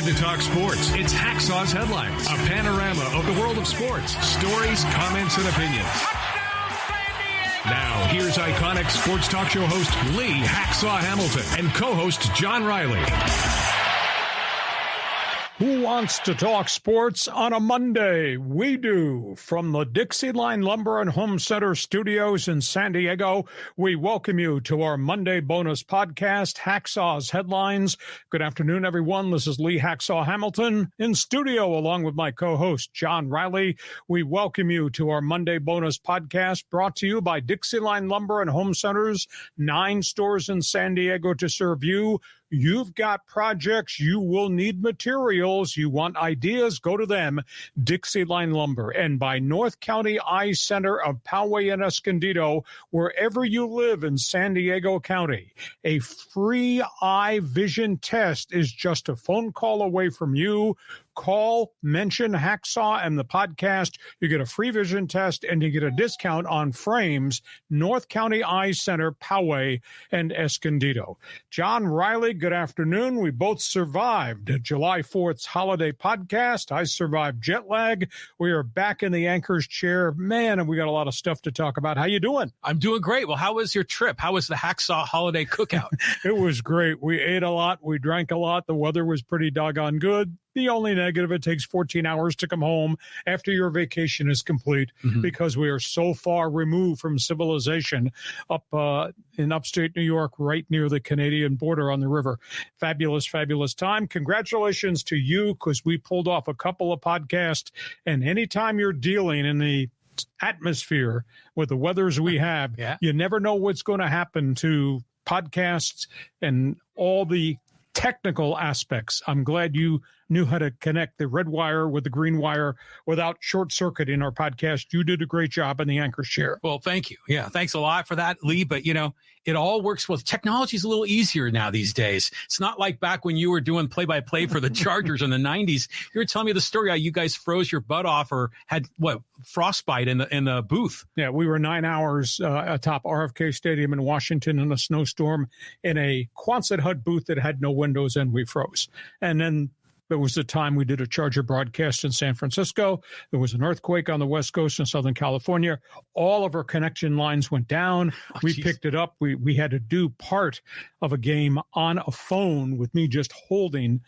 time to talk sports. It's Hacksaw's Headlines, a panorama of the world of sports, stories, comments, and opinions. Now, here's iconic sports talk show host Lee Hacksaw Hamilton and co-host John Riley. Who wants to talk sports on a Monday? We do. From the DIXIELINE Lumber and Home Center studios in San Diego, we welcome you to our Monday bonus podcast, Hacksaw's Headlines. Good afternoon, everyone. This is Lee Hacksaw Hamilton in studio along with my co-host, John Riley. We welcome you to our Monday bonus podcast brought to you by DIXIELINE Lumber and Home Centers, 9 stores in San Diego to serve you. You've got projects, you will need materials, you want ideas, go to them, DIXIELINE Lumber. And by North County Eye Center of Poway and Escondido, wherever you live in San Diego County, a free eye vision test is just a phone call away from you. Call, mention Hacksaw and the podcast. You get a free vision test and you get a discount on frames, North County Eye Center, Poway, and Escondido. John Riley, good afternoon. We both survived July 4th's holiday podcast. I survived jet lag. We are back in the anchor's chair. Man, and we got a lot of stuff to talk about. How you doing? I'm doing great. Well, how was your trip? How was the Hacksaw holiday cookout? It was great. We ate a lot. We drank a lot. The weather was pretty doggone good. The only negative, it takes 14 hours to come home after your vacation is complete because we are so far removed from civilization up in upstate New York, right near the Canadian border on the river. Fabulous, fabulous time. Congratulations to you because we pulled off a couple of podcasts. And anytime you're dealing in the atmosphere with the weathers we have, you never know what's going to happen to podcasts and all the technical aspects. I'm glad you knew how to connect the red wire with the green wire without short circuiting our podcast. You did a great job in the anchor chair. Well, thank you. Yeah, thanks a lot for that, Lee. But, you know, it all works well. Technology is a little easier now these days. It's not like back when you were doing play-by-play for the Chargers in the 90s. You were telling me the story how you guys froze your butt off or had, frostbite in the booth. Yeah, we were 9 hours atop RFK Stadium in Washington in a snowstorm in a Quonset hut booth that had no windows, and we froze. And then there was the time we did a Charger broadcast in San Francisco. There was an earthquake on the West Coast in Southern California. All of our connection lines went down. We picked it up. We had to do part of a game on a phone with me just holding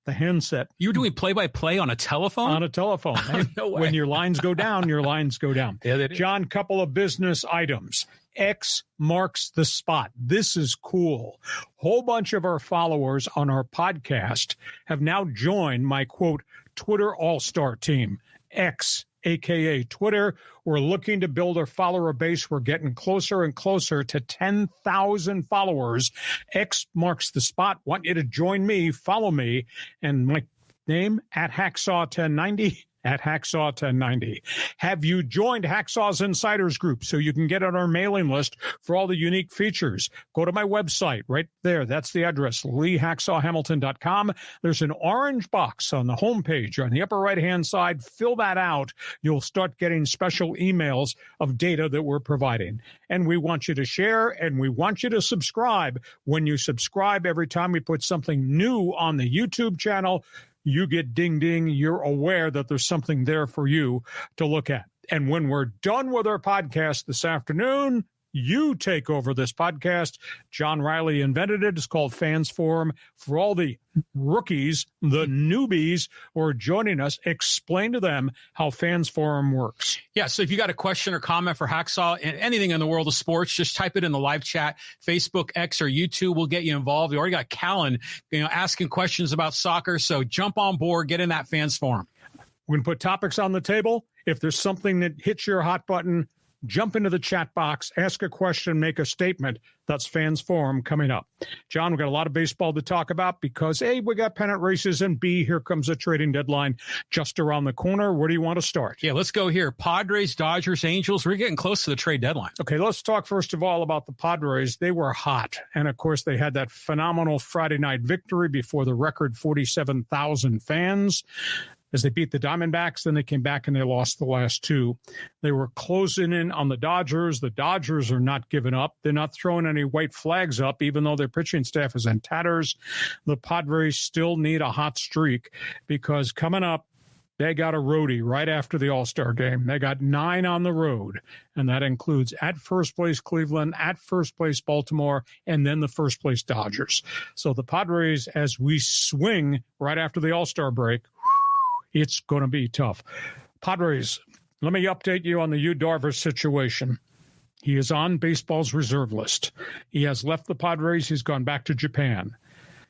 the handset. You were doing play-by-play on a telephone? On a telephone. No way. When your lines go down, your lines go down. Yeah, they do. John, couple of business items. X marks the spot. This is cool. Whole bunch of our followers on our podcast have now joined my, quote, Twitter all-star team. X, a.k.a. Twitter. We're looking to build our follower base. We're getting closer and closer to 10,000 followers. X marks the spot. Want you to join me, follow me, and my name, at Hacksaw1090. At Hacksaw 1090. Have you joined Hacksaw's Insiders Group so you can get on our mailing list for all the unique features? Go to my website right there. That's the address, LeeHacksawHamilton.com. There's an orange box on the homepage on the upper right-hand side. Fill that out. You'll start getting special emails of data that we're providing. And we want you to share, and we want you to subscribe. When you subscribe, every time we put something new on the YouTube channel, you get ding, ding. You're aware that there's something there for you to look at. And when we're done with our podcast this afternoon, you take over this podcast. John Riley invented it. It's called Fans Forum. For all the rookies, the newbies who are joining us, explain to them how Fans Forum works. Yeah, so if you got a question or comment for Hacksaw and anything in the world of sports, just type it in the live chat, Facebook, X, or YouTube. We'll get you involved. We already got Callan, asking questions about soccer. So jump on board, get in that Fans Forum. We're going to put topics on the table. If there's something that hits your hot button, jump into the chat box, ask a question, make a statement. That's Fans Forum coming up. John, we've got a lot of baseball to talk about because, A, we got pennant races, and B, here comes a trading deadline just around the corner. Where do you want to start? Yeah, let's go here. Padres, Dodgers, Angels. We're getting close to the trade deadline. Okay, let's talk first of all about the Padres. They were hot. And, of course, they had that phenomenal Friday night victory before the record 47,000 fans. as they beat the Diamondbacks. Then they came back and they lost the last two. They were closing in on the Dodgers. The Dodgers are not giving up. They're not throwing any white flags up, even though their pitching staff is in tatters. The Padres still need a hot streak because coming up, they got a roadie right after the All-Star game. They got 9 on the road, and that includes at first place Cleveland, at first place Baltimore, and then the first place Dodgers. So the Padres, as we swing right after the All-Star break, it's going to be tough. Padres, let me update you on the Yu Darvish situation. He is on baseball's reserve list. He has left the Padres. He's gone back to Japan.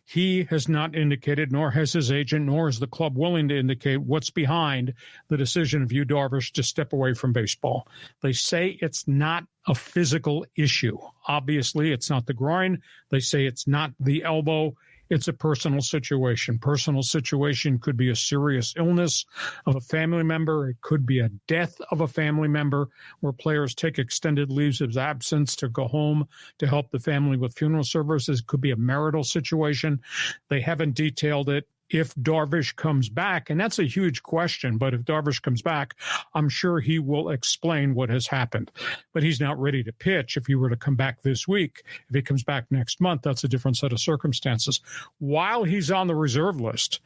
He has not indicated, nor has his agent, nor is the club willing to indicate what's behind the decision of Yu Darvish to step away from baseball. They say it's not a physical issue. Obviously, it's not the groin. They say it's not the elbow. It's a personal situation. Personal situation could be a serious illness of a family member. It could be a death of a family member where players take extended leaves of absence to go home to help the family with funeral services. It could be a marital situation. They haven't detailed it. If Darvish comes back, and that's a huge question, but if Darvish comes back, I'm sure he will explain what has happened. But he's not ready to pitch if he were to come back this week. If he comes back next month, that's a different set of circumstances. While he's on the reserve list,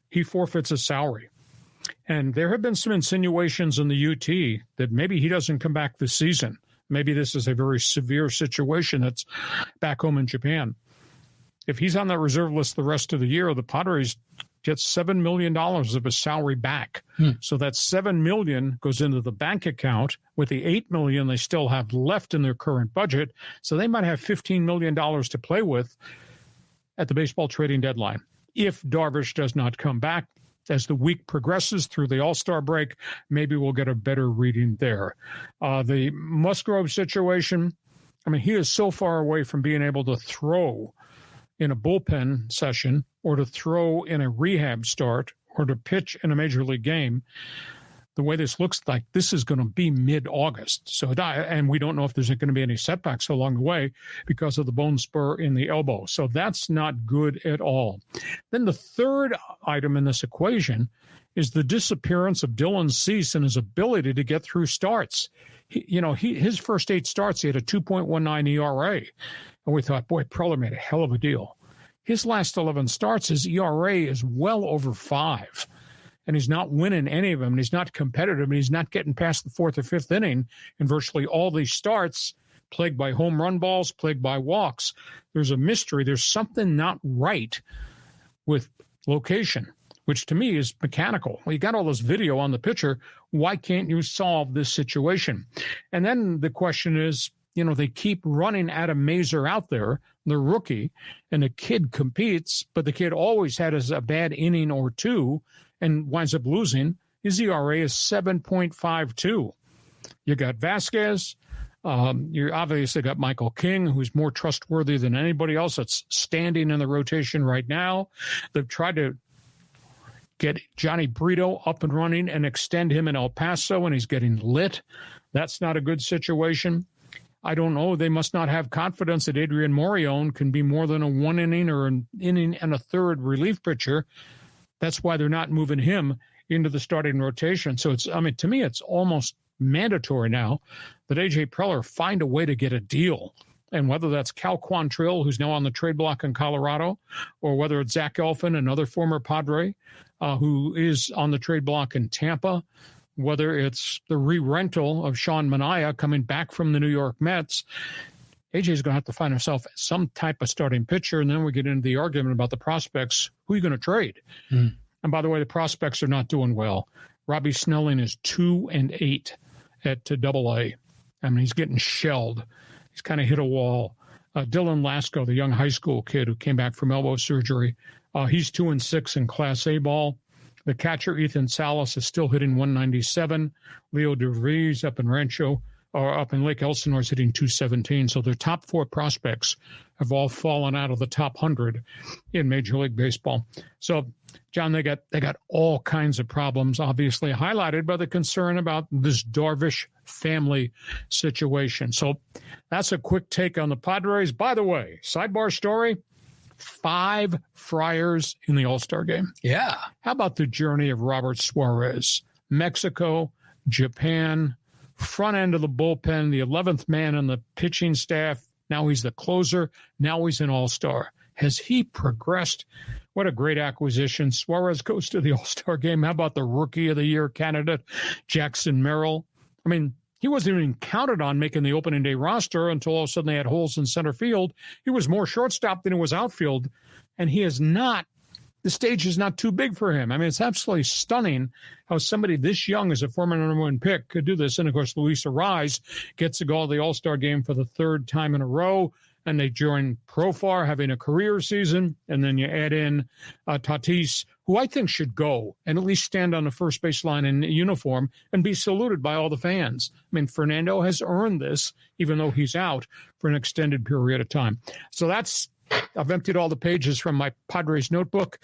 he forfeits his salary. And there have been some insinuations in the UT that maybe he doesn't come back this season. Maybe this is a very severe situation that's back home in Japan. If he's on that reserve list the rest of the year, the Padres get $7 million of his salary back. So that $7 million goes into the bank account with the $8 million they still have left in their current budget. So they might have $15 million to play with at the baseball trading deadline. If Darvish does not come back, as the week progresses through the All-Star break, maybe we'll get a better reading there. The Musgrove situation, I mean, he is so far away from being able to throw in a bullpen session or to throw in a rehab start or to pitch in a major league game. The way this looks like, this is going to be mid-August. So, and we don't know if there's going to be any setbacks along the way because of the bone spur in the elbow. So that's not good at all. Then the third item in this equation is the disappearance of Dylan Cease and his ability to get through starts. His first 8 starts, he had a 2.19 ERA. And we thought, boy, Preller made a hell of a deal. His last 11 starts, his ERA is well over 5. And he's not winning any of them. And he's not competitive. And he's not getting past the 4th or 5th inning in virtually all these starts, plagued by home run balls, plagued by walks. There's a mystery. There's something not right with location, which to me is mechanical. Well, you got all this video on the pitcher. Why can't you solve this situation? And then the question is, they keep running Adam Mazur out there, the rookie, and the kid competes, but the kid always had a bad inning or two and winds up losing. His ERA is 7.52. You got Vasquez. You obviously got Michael King, who's more trustworthy than anybody else that's standing in the rotation right now. They've tried to get Johnny Brito up and running and extend him in El Paso, and he's getting lit. That's not a good situation. I don't know. They must not have confidence that Adrian Morion can be more than a 1 inning or an inning and a third relief pitcher. That's why they're not moving him into the starting rotation. So to me, it's almost mandatory now that A.J. Preller find a way to get a deal. And whether that's Cal Quantrill, who's now on the trade block in Colorado, or whether it's Zach Elfin, another former Padre, who is on the trade block in Tampa, whether it's the re-rental of Sean Manaea coming back from the New York Mets, AJ's going to have to find himself some type of starting pitcher, and then we get into the argument about the prospects. Who are you going to trade? And by the way, the prospects are not doing well. Robbie Snelling is 2-8 at AA. I mean, he's getting shelled. He's kind of hit a wall. Dylan Lasco, the young high school kid who came back from elbow surgery, he's 2-6 in Class A ball. The catcher, Ethan Salas, is still hitting 197. Leo DeVries up in Lake Elsinore is hitting 217. So their top 4 prospects have all fallen out of the top 100 in Major League Baseball. So, John, they got all kinds of problems, obviously highlighted by the concern about this Darvish family situation. So that's a quick take on the Padres. By the way, sidebar story, 5 Friars in the All-Star game. Yeah. How about the journey of Robert Suarez? Mexico, Japan, front end of the bullpen, the 11th man on the pitching staff. Now he's the closer. Now he's an All-Star. Has he progressed? What a great acquisition. Suarez goes to the All-Star game. How about the Rookie of the Year candidate, Jackson Merrill? I mean, he wasn't even counted on making the opening day roster until all of a sudden they had holes in center field. He was more shortstop than it was outfield, and he is not, the stage is not too big for him. I mean, it's absolutely stunning how somebody this young as a former number 1 pick could do this. And, of course, Luis Arraez gets to go to the All-Star game for the 3rd time in a row, and they join Profar having a career season, and then you add in Tatis, who I think should go and at least stand on the first baseline in uniform and be saluted by all the fans. I mean, Fernando has earned this, even though he's out for an extended period of time. So that's, I've emptied all the pages from my Padres notebook.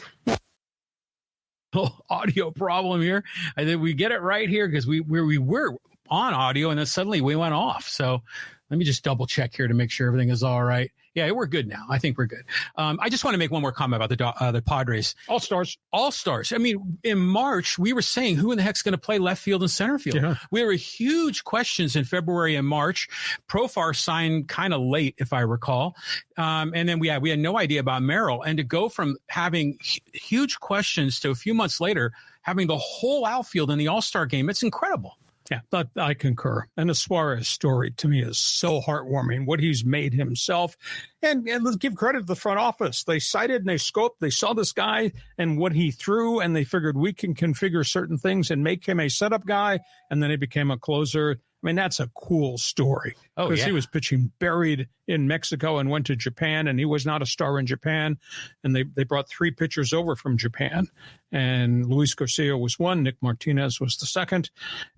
Audio problem here. I think we get it right here because we were on audio and then suddenly we went off. So let me just double check here to make sure everything is all right. Yeah, we're good now. I think we're good. I just want to make one more comment about the Padres. All-Stars. I mean, in March, we were saying who in the heck's going to play left field and center field? Yeah. We were huge questions in February and March. Profar signed kind of late, if I recall. And then we had no idea about Merrill. And to go from having huge questions to a few months later, having the whole outfield in the All-Star game, it's incredible. Yeah, I concur. And the Suarez story to me is so heartwarming, what he's made himself. And let's give credit to the front office. They cited and they scoped, they saw this guy and what he threw, and they figured we can configure certain things and make him a setup guy. And then he became a closer. I mean, that's a cool story. Because he was pitching buried in Mexico and went to Japan, and he was not a star in Japan. And they brought 3 pitchers over from Japan. And Luis Garcia was 1, Nick Martinez was the 2nd,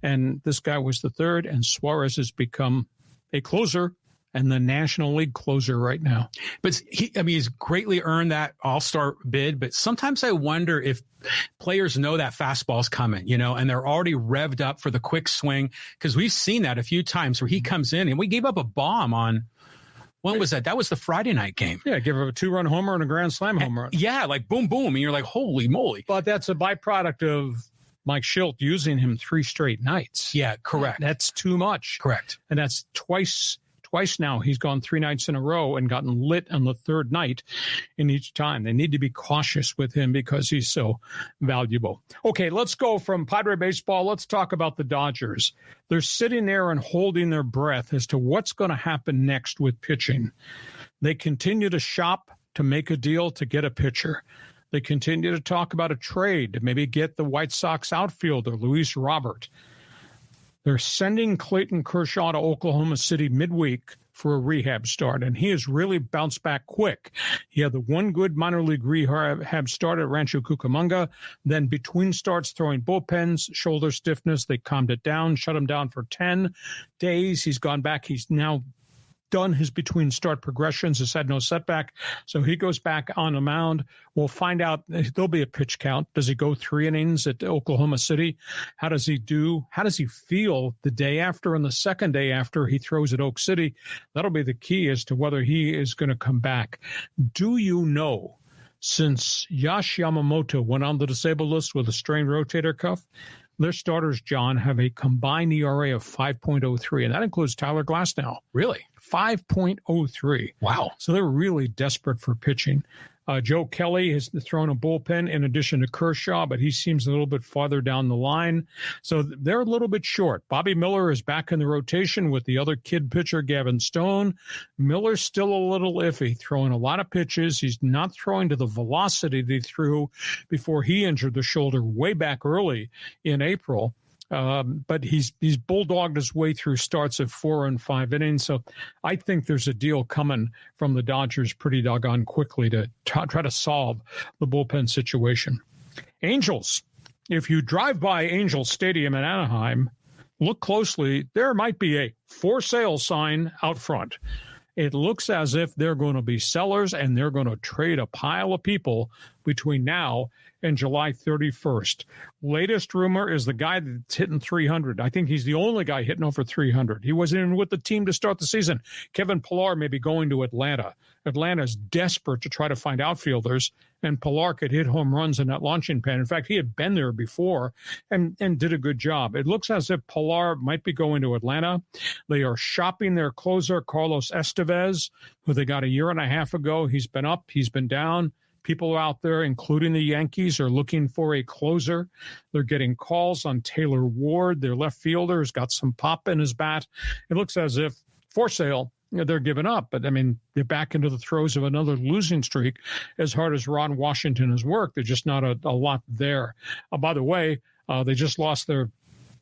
and this guy was the 3rd. And Suarez has become a closer and the National League closer right now. But he's greatly earned that All-Star bid. But sometimes I wonder if players know that fastball's coming, and they're already revved up for the quick swing. Because we've seen that a few times where he comes in, and we gave up a bomb on, when was that? That was the Friday night game. Yeah, give up a 2-run homer and a grand slam home run. Yeah, like boom, boom. And you're like, holy moly. But that's a byproduct of Mike Schilt using him 3 straight nights. Yeah, correct. That's too much. Correct. And that's twice now. He's gone 3 nights in a row and gotten lit on the 3rd night in each time. They need to be cautious with him because he's so valuable. Okay, let's go from Padre baseball. Let's talk about the Dodgers. They're sitting there and holding their breath as to what's going to happen next with pitching. They continue to shop to make a deal to get a pitcher. They continue to talk about a trade to maybe get the White Sox outfielder, Luis Robert. They're sending Clayton Kershaw to Oklahoma City midweek for a rehab start, and he has really bounced back quick. He had the 1 good minor league rehab start at Rancho Cucamonga, then between starts throwing bullpens, shoulder stiffness, they calmed it down, shut him down for 10 days. He's gone back. He's now done his between start progressions, has had no setback. So he goes back on the mound. We'll find out. There'll be a pitch count. Does he go 3 innings at Oklahoma City? How does he do? How does he feel the day after and the second day after he throws at Oak City? That'll be the key as to whether he is going to come back. Do you know, since Yash Yamamoto went on the disabled list with a strained rotator cuff, their starters, John, have a combined ERA of 5.03, and that includes Tyler Glasnow. Really? 5.03. Wow. So they're really desperate for pitching. Joe Kelly has thrown a bullpen in addition to Kershaw, but he seems a little bit farther down the line. So they're a little bit short. Bobby Miller is back in the rotation with the other kid pitcher, Gavin Stone. Miller's still a little iffy, throwing a lot of pitches. He's not throwing to the velocity that he threw before he injured the shoulder way back early in April. But he's bulldogged his way through starts of 4 and 5 innings. So I think there's a deal coming from the Dodgers pretty doggone quickly to try to solve the bullpen situation. Angels. If you drive by Angels Stadium in Anaheim, look closely. There might be a for sale sign out front. It looks as if they're going to be sellers and they're going to trade a pile of people between now and July 31st. Latest rumor is the guy that's hitting 300. I think he's the only guy hitting over 300. He wasn't even with the team to start the season. Kevin Pillar may be going to Atlanta. Atlanta's desperate to try to find outfielders, and Pillar could hit home runs in that launching pad. In fact, he had been there before and did a good job. It looks as if Pillar might be going to Atlanta. They are shopping their closer, Carlos Estevez, who they got a year and a half ago. He's been up, he's been down. People out there, including the Yankees, are looking for a closer. They're getting calls on Taylor Ward. Their left fielder has got some pop in his bat. It looks as if for sale, they're giving up. But, I mean, they're back into the throes of another losing streak. As hard as Ron Washington has worked, there's just not a lot there. By the way, they just lost their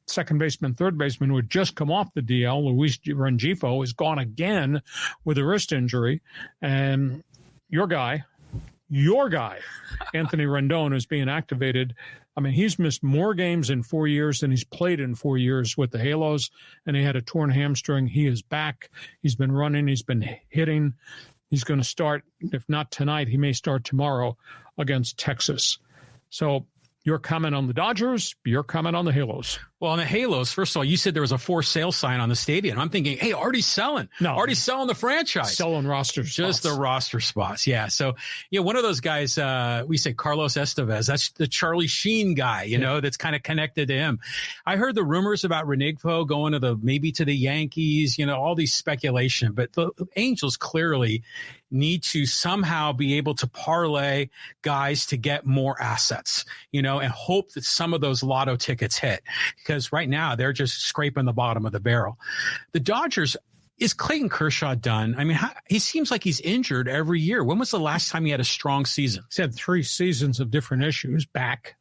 second baseman, third baseman, who had just come off the DL. Luis Rengifo is gone again with a wrist injury. And your guy, Anthony Rendon, is being activated. I mean, he's missed more games in 4 years than he's played in 4 years with the Halos, and he had a torn hamstring. He is back. He's been running. He's been hitting. He's going to start, if not tonight, he may start tomorrow against Texas. So your comment on the Dodgers, your comment on the Halos. Well, on the Halos, first of all, you said there was a for sale sign on the stadium. I'm thinking, hey, Artie's selling. No. Artie's selling the franchise. Selling roster spots. Just the roster spots, yeah. So, one of those guys, we say Carlos Estevez, that's the Charlie Sheen guy, that's kind of connected to him. I heard the rumors about Renigfo going to maybe to the Yankees, all these speculation, but the Angels clearly need to somehow be able to parlay guys to get more assets, and hope that some of those lotto tickets hit. Because right now they're just scraping the bottom of the barrel. The Dodgers, is Clayton Kershaw done? I mean, he seems like he's injured every year. When was the last time he had a strong season? He's had 3 seasons of different issues, back,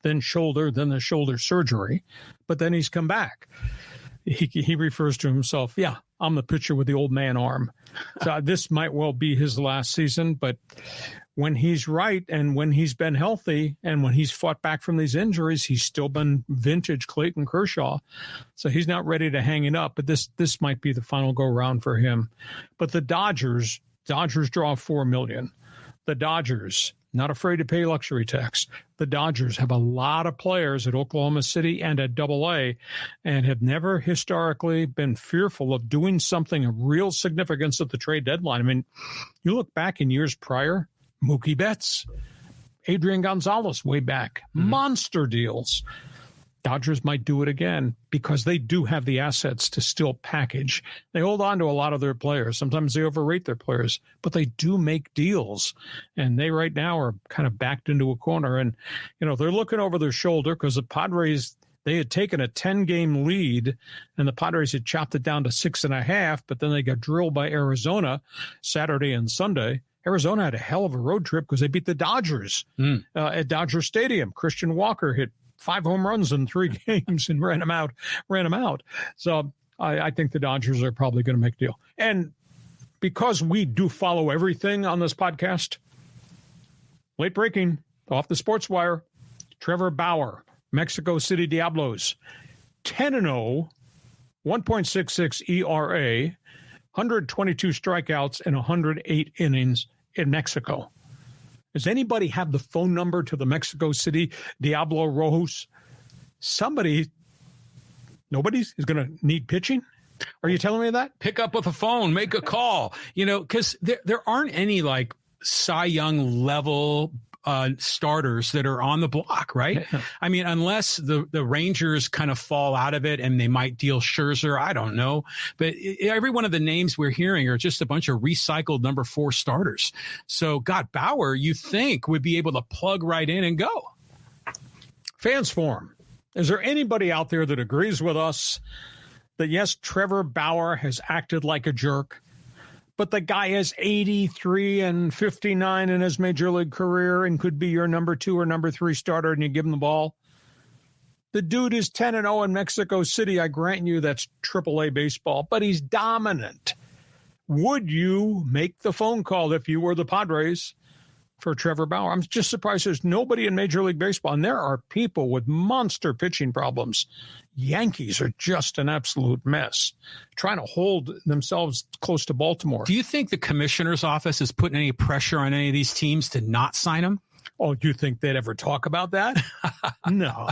then shoulder, then the shoulder surgery, but then he's come back. He refers to himself, I'm the pitcher with the old man arm. So this might well be his last season, but when he's right and when he's been healthy and when he's fought back from these injuries, he's still been vintage Clayton Kershaw. So he's not ready to hang it up, but this might be the final go round for him. But the Dodgers draw $4 million. The Dodgers, not afraid to pay luxury tax. The Dodgers have a lot of players at Oklahoma City and at AA and have never historically been fearful of doing something of real significance at the trade deadline. I mean, you look back in years prior, Mookie Betts, Adrian Gonzalez way back, monster deals. Dodgers might do it again because they do have the assets to still package. They hold on to a lot of their players. Sometimes they overrate their players, but they do make deals. And they right now are kind of backed into a corner. And, they're looking over their shoulder because the Padres, they had taken a 10-game lead and the Padres had chopped it down to 6.5, but then they got drilled by Arizona Saturday and Sunday. Arizona had a hell of a road trip because they beat the Dodgers at Dodger Stadium. Christian Walker hit 5 home runs in 3 games and ran them out. So I think the Dodgers are probably going to make a deal. And because we do follow everything on this podcast, late breaking, off the sports wire, Trevor Bauer, Mexico City Diablos, 10-0, 1.66 ERA, 122 strikeouts and 108 innings in Mexico. Does anybody have the phone number to the Mexico City Diablo Rojos? Nobody is going to need pitching? Are you telling me that? Pick up with a phone, make a call, because there aren't any like Cy Young level starters that are on the block, right? Yeah. I mean, unless the Rangers kind of fall out of it and they might deal Scherzer, I don't know. But every one of the names we're hearing are just a bunch of recycled number 4 starters. So, Bauer, you think, would be able to plug right in and go. Fans Forum. Is there anybody out there that agrees with us that, yes, Trevor Bauer has acted like a jerk, but the guy is 83 and 59 in his major league career and could be your number 2 or number 3 starter and you give him the ball? The dude is 10-0 in Mexico City. I grant you that's AAA baseball, but he's dominant. Would you make the phone call if you were the Padres for Trevor Bauer? I'm just surprised there's nobody in Major League Baseball, and there are people with monster pitching problems. Yankees are just an absolute mess, trying to hold themselves close to Baltimore. Do you think the commissioner's office is putting any pressure on any of these teams to not sign him? Oh, do you think they'd ever talk about that? No.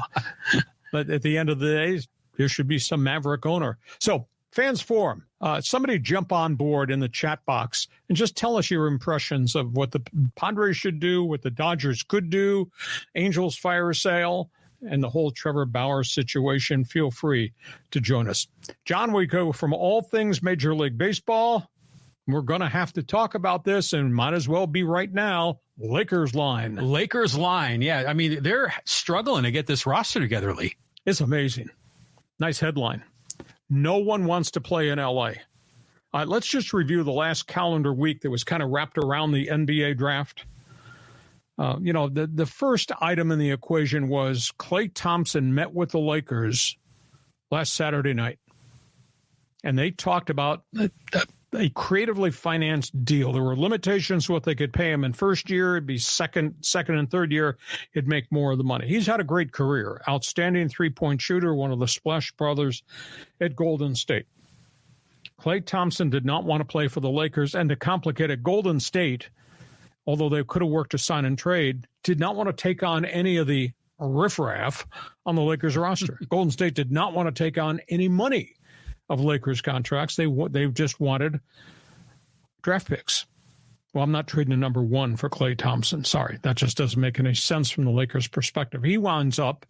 But at the end of the day, there should be some Maverick owner. So, Fans Forum, somebody jump on board in the chat box and just tell us your impressions of what the Padres should do, what the Dodgers could do, Angels fire sale, and the whole Trevor Bauer situation. Feel free to join us. John, we go from all things Major League Baseball. We're going to have to talk about this, and might as well be right now. Lakers line. Lakers line, yeah. I mean, they're struggling to get this roster together, Lee. It's amazing. Nice headline. No one wants to play in L.A. Let's just review the last calendar week that was kind of wrapped around the NBA draft. The first item in the equation was KLAY Thompson met with the Lakers last Saturday night, and they talked about a creatively financed deal. There were limitations to what they could pay him in first year. It'd be second and third year, he'd make more of the money. He's had a great career. Outstanding three-point shooter, one of the Splash brothers at Golden State. KLAY Thompson did not want to play for the Lakers, and to complicate it, Golden State, although they could have worked a sign and trade, did not want to take on any of the riffraff on the Lakers roster. Golden State did not want to take on any money of Lakers contracts. They just wanted draft picks. Well, I'm not trading a number one for KLAY Thompson. Sorry, that just doesn't make any sense from the Lakers' perspective. He winds up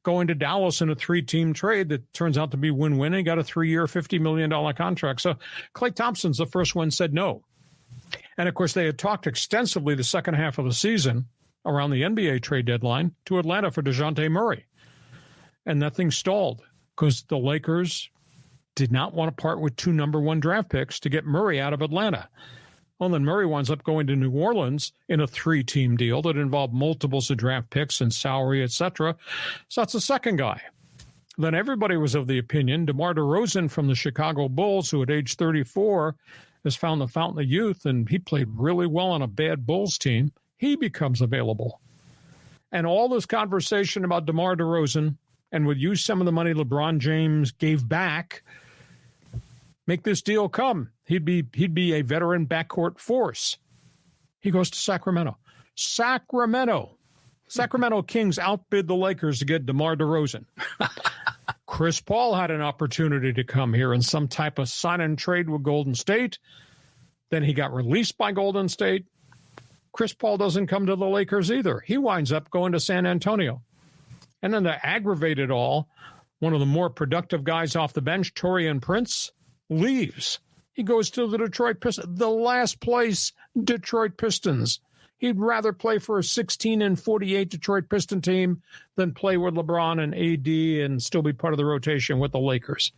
going to Dallas in a 3-team trade that turns out to be win-win. He got a 3-year, $50 million contract. So KLAY Thompson's the first one said no. And, of course, they had talked extensively the second half of the season around the NBA trade deadline to Atlanta for DeJounte Murray. And that thing stalled because the Lakers did not want to part with 2 number 1 draft picks to get Murray out of Atlanta. Well, then Murray winds up going to New Orleans in a 3-team deal that involved multiples of draft picks and salary, etc. So that's the second guy. Then everybody was of the opinion DeMar DeRozan from the Chicago Bulls, who at age 34 has found the fountain of youth, and he played really well on a bad Bulls team. He becomes available. And all this conversation about DeMar DeRozan and would use some of the money LeBron James gave back, make this deal come. He'd be a veteran backcourt force. He goes to Sacramento. Sacramento Kings outbid the Lakers to get DeMar DeRozan. Chris Paul had an opportunity to come here in some type of sign and trade with Golden State. Then he got released by Golden State. Chris Paul doesn't come to the Lakers either. He winds up going to San Antonio. And then to aggravate it all, one of the more productive guys off the bench, Taurian Prince, leaves. He goes to the Detroit Pistons, the last place Detroit Pistons. He'd rather play for a 16-48 Detroit Piston team than play with LeBron and AD and still be part of the rotation with the Lakers.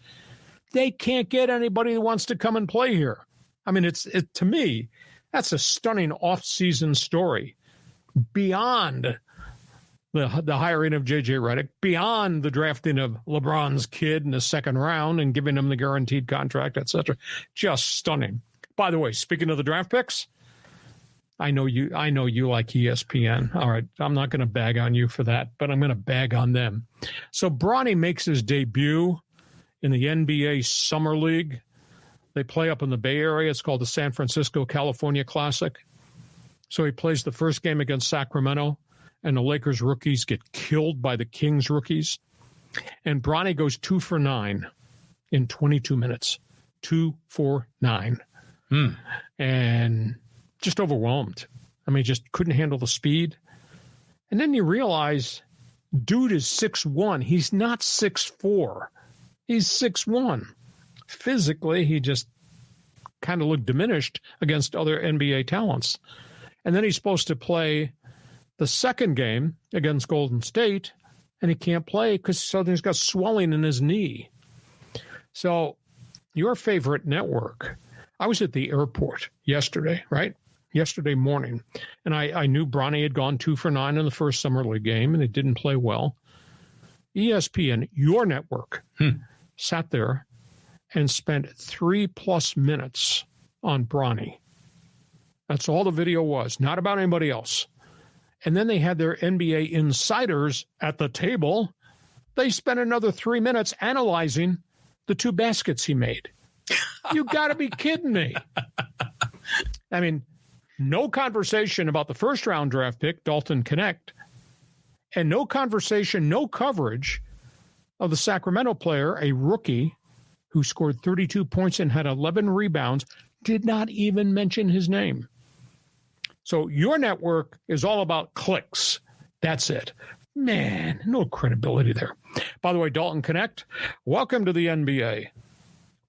They can't get anybody who wants to come and play here. I mean, to me, that's a stunning off-season story beyond the hiring of J.J. Redick, beyond the drafting of LeBron's kid in the second round and giving him the guaranteed contract, etc. Just stunning. By the way, speaking of the draft picks, I know you like ESPN. All right, I'm not going to bag on you for that, but I'm going to bag on them. So Bronny makes his debut in the NBA Summer League. They play up in the Bay Area. It's called the San Francisco, California Classic. So he plays the first game against Sacramento, and the Lakers rookies get killed by the Kings rookies. And Bronny goes 2 for 9 in 22 minutes. 2 for 9. And just overwhelmed. I mean, just couldn't handle the speed. And then you realize, dude is 6'1". He's not 6'4". He's 6'1". Physically, he just kind of looked diminished against other NBA talents. And then he's supposed to play the second game against Golden State, and he can't play because he's got swelling in his knee. So your favorite network, I was at the airport yesterday, right? Yesterday morning, and I knew Bronny had gone 2 for 9 in the first Summer League game, and he didn't play well. ESPN, your network, sat there and spent 3+ minutes on Bronny. That's all the video was, not about anybody else. And then they had their NBA insiders at the table. They spent another 3 minutes analyzing the 2 baskets he made. You got to be kidding me. I mean, No conversation about the first-round draft pick, Dalton KNECHT, and no conversation, no coverage of the Sacramento player, a rookie who scored 32 points and had 11 rebounds, did not even mention his name. So your network is all about clicks. That's it. Man, no credibility there. By the way, Dalton KNECHT, welcome to the NBA.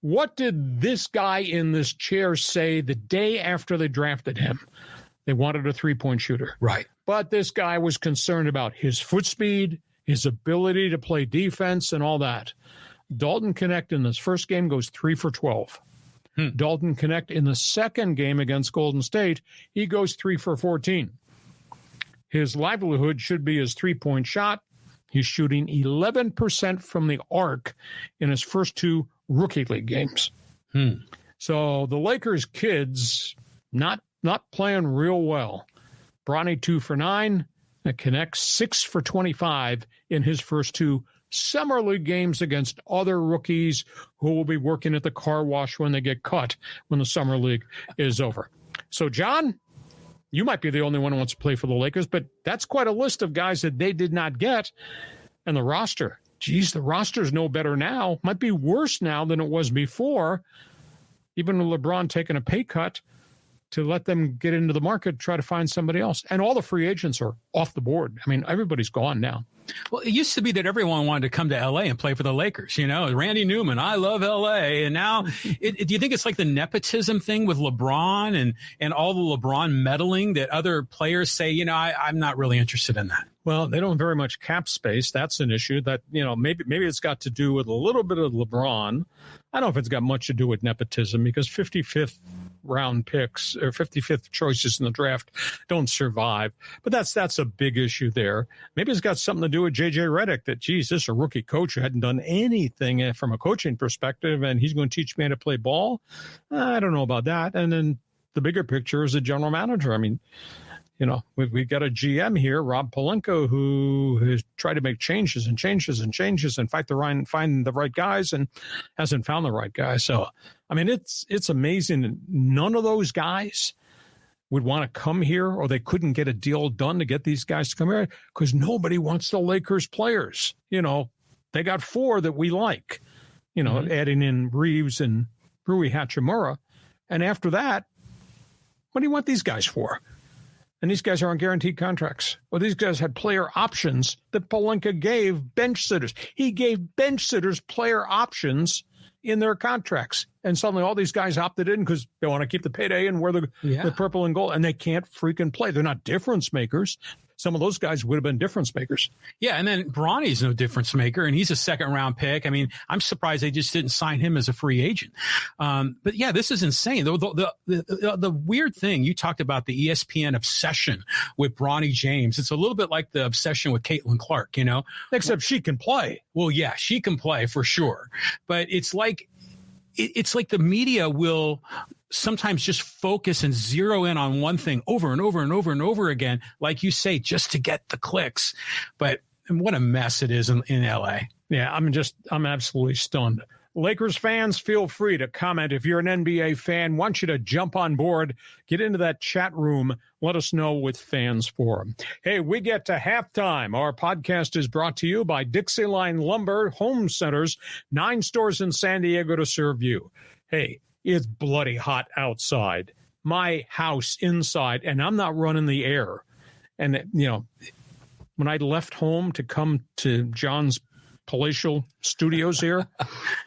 What did this guy in this chair say the day after they drafted him? They wanted a three-point shooter. Right. But this guy was concerned about his foot speed, his ability to play defense, and all that. Dalton KNECHT in this first game goes 3 for 12. Dalton KNECHT in the second game against Golden State, he goes 3 for 14. His livelihood should be his three-point shot. He's shooting 11% from the arc in his first two rookie league games. So the Lakers kids not playing real well. Bronny 2 for 9, and KNECHT 6 for 25 in his first two summer league games against other rookies who will be working at the car wash when they get cut when the summer league is over. So, John, you might be the only one who wants to play for the Lakers, but that's quite a list of guys that they did not get. And the roster, geez, the roster's no better now. Might be worse now than it was before. Even with LeBron taking a pay cut to let them get into the market, try to find somebody else. And all the free agents are off the board. I mean, everybody's gone now. Well, it used to be that everyone wanted to come to L.A. and play for the Lakers. You know, Randy Newman, I love L.A. And now, do you think it's like the nepotism thing with LeBron and all the LeBron meddling that other players say, you know, I'm not really interested in that? Well, they don't have very much cap space. That's an issue that, you know, maybe it's got to do with a little bit of LeBron. I don't know if it's got much to do with nepotism because 55th round picks or 55th choices in the draft don't survive. But that's a big issue there. Maybe it's got something to do with J.J. Redick that, geez, this is a rookie coach who hadn't done anything from a coaching perspective, and he's going to teach me how to play ball. I don't know about that. And then the bigger picture is the general manager. I mean, you know, we've got a GM here, Rob Pelinka, who has tried to make changes and find the right guys and hasn't found the right guys. So, I mean, it's amazing that none of those guys would want to come here, or they couldn't get a deal done to get these guys to come here because nobody wants the Lakers players. You know, they got 4 that we like, you know, adding in Reeves and Rui Hachimura. And after that, what do you want these guys for? And these guys are on guaranteed contracts. Well, these guys had player options that Pelinka gave bench sitters. He gave bench sitters player options in their contracts. And suddenly all these guys opted in because they want to keep the payday and wear the purple and gold. And they can't freaking play. They're not difference makers. Some of those guys would have been difference makers. Yeah, and then Bronny's no difference maker, and he's a second-round pick. I mean, I'm surprised they just didn't sign him as a free agent. But, yeah, this is insane. The weird thing, you talked about the ESPN obsession with Bronny James. It's a little bit like the obsession with Caitlin Clark, you know? Except she can play. Well, yeah, she can play for sure. But it's like the media will sometimes just focus and zero in on one thing over and over and over and over again, like you say, just to get the clicks. But what a mess it is in LA. Yeah, I'm absolutely stunned. Lakers fans, feel free to comment. If you're an NBA fan, want you to jump on board, get into that chat room, let us know with Fans Forum. Hey, we get to halftime. Our podcast is brought to you by DIXIELINE Lumber Home Centers, 9 stores in San Diego to serve you. Hey, it's bloody hot outside. My house inside, and I'm not running the air. And, you know, when I left home to come to John's palatial studios here,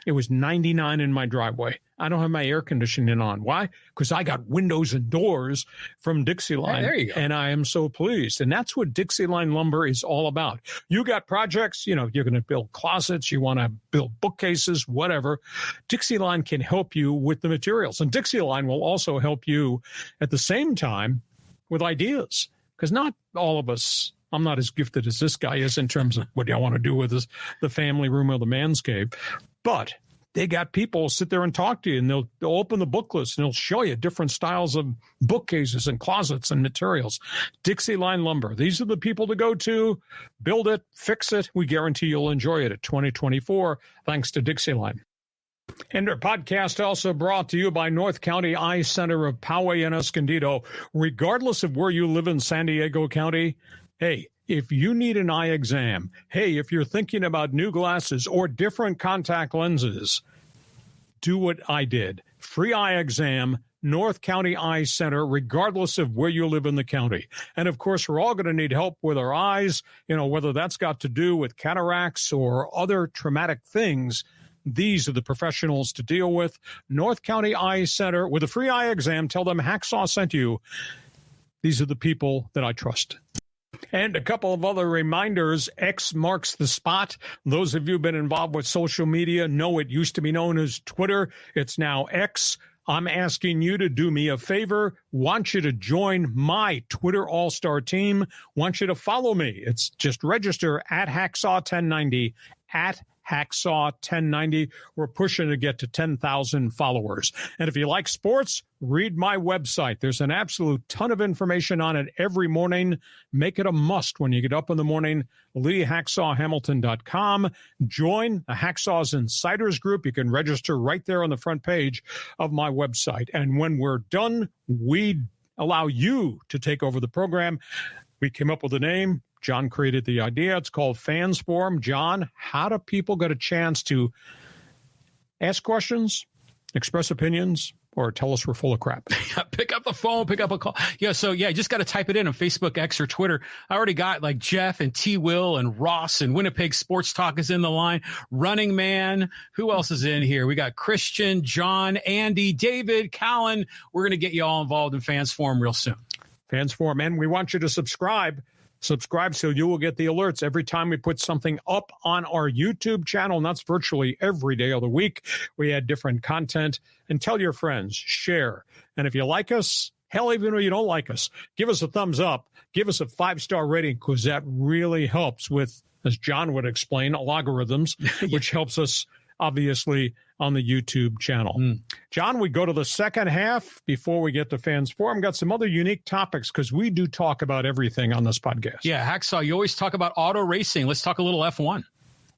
it was 99 in my driveway. I don't have my air conditioning on. Why? Because I got windows and doors from DIXIELINE. Hey, there you go. And I am so pleased. And that's what DIXIELINE Lumber is all about. You got projects, you know, you're going to build closets, you want to build bookcases, whatever. DIXIELINE can help you with the materials. And DIXIELINE will also help you at the same time with ideas. Because not all of us, I'm not as gifted as this guy is in terms of what do I want to do with the family room or the man's cave. But they got people sit there and talk to you, and they'll open the book list, and they'll show you different styles of bookcases and closets and materials. DIXIELINE Lumber. These are the people to go to. Build it, fix it. We guarantee you'll enjoy it at 2024, thanks to DIXIELINE. And our podcast also brought to you by North County Eye Center of Poway and Escondido. Regardless of where you live in San Diego County, hey, if you need an eye exam, hey, if you're thinking about new glasses or different contact lenses, do what I did. Free eye exam, North County Eye Center, regardless of where you live in the county. And, of course, we're all going to need help with our eyes, whether that's got to do with cataracts or other traumatic things. These are the professionals to deal with. North County Eye Center with a free eye exam. Tell them Hacksaw sent you. These are the people that I trust. And a couple of other reminders. X marks the spot. Those of you who've been involved with social media know it used to be known as Twitter. It's now X. I'm asking you to do me a favor. Want you to join my Twitter All-Star team. Want you to follow me. It's just register at Hacksaw1090, at Hacksaw 1090. We're pushing to get to 10,000 followers. And if you like sports, read my website. There's an absolute ton of information on it every morning. Make it a must when you get up in the morning. LeeHacksawHamilton.com. Join the Hacksaw's Insiders Group. You can register right there on the front page of my website. And when we're done, we allow you to take over the program. We came up with a name. John created the idea. It's called Fans Forum. John, how do people get a chance to ask questions, express opinions, or tell us we're full of crap? Pick up the phone, pick up a call. You just got to type it in on Facebook, X, or Twitter. I already got like Jeff and T. Will and Ross and Winnipeg Sports Talk is in the line. Running Man. Who else is in here? We got Christian, John, Andy, David, Callan. We're going to get you all involved in Fans Forum real soon. Fans Forum. And we want you to subscribe so you will get the alerts every time we put something up on our YouTube channel, and that's virtually every day of the week. We add different content, and tell your friends, share. And if you like us, hell, even if you don't like us, give us a thumbs up, give us a 5-star rating, because that really helps with, as John would explain, logarithms, which helps us, obviously, on the YouTube channel. John, we go to the second half before we get to Fans Forum. Got some other unique topics because we do talk about everything on this podcast. Yeah, Hacksaw, you always talk about auto racing. Let's talk a little F1.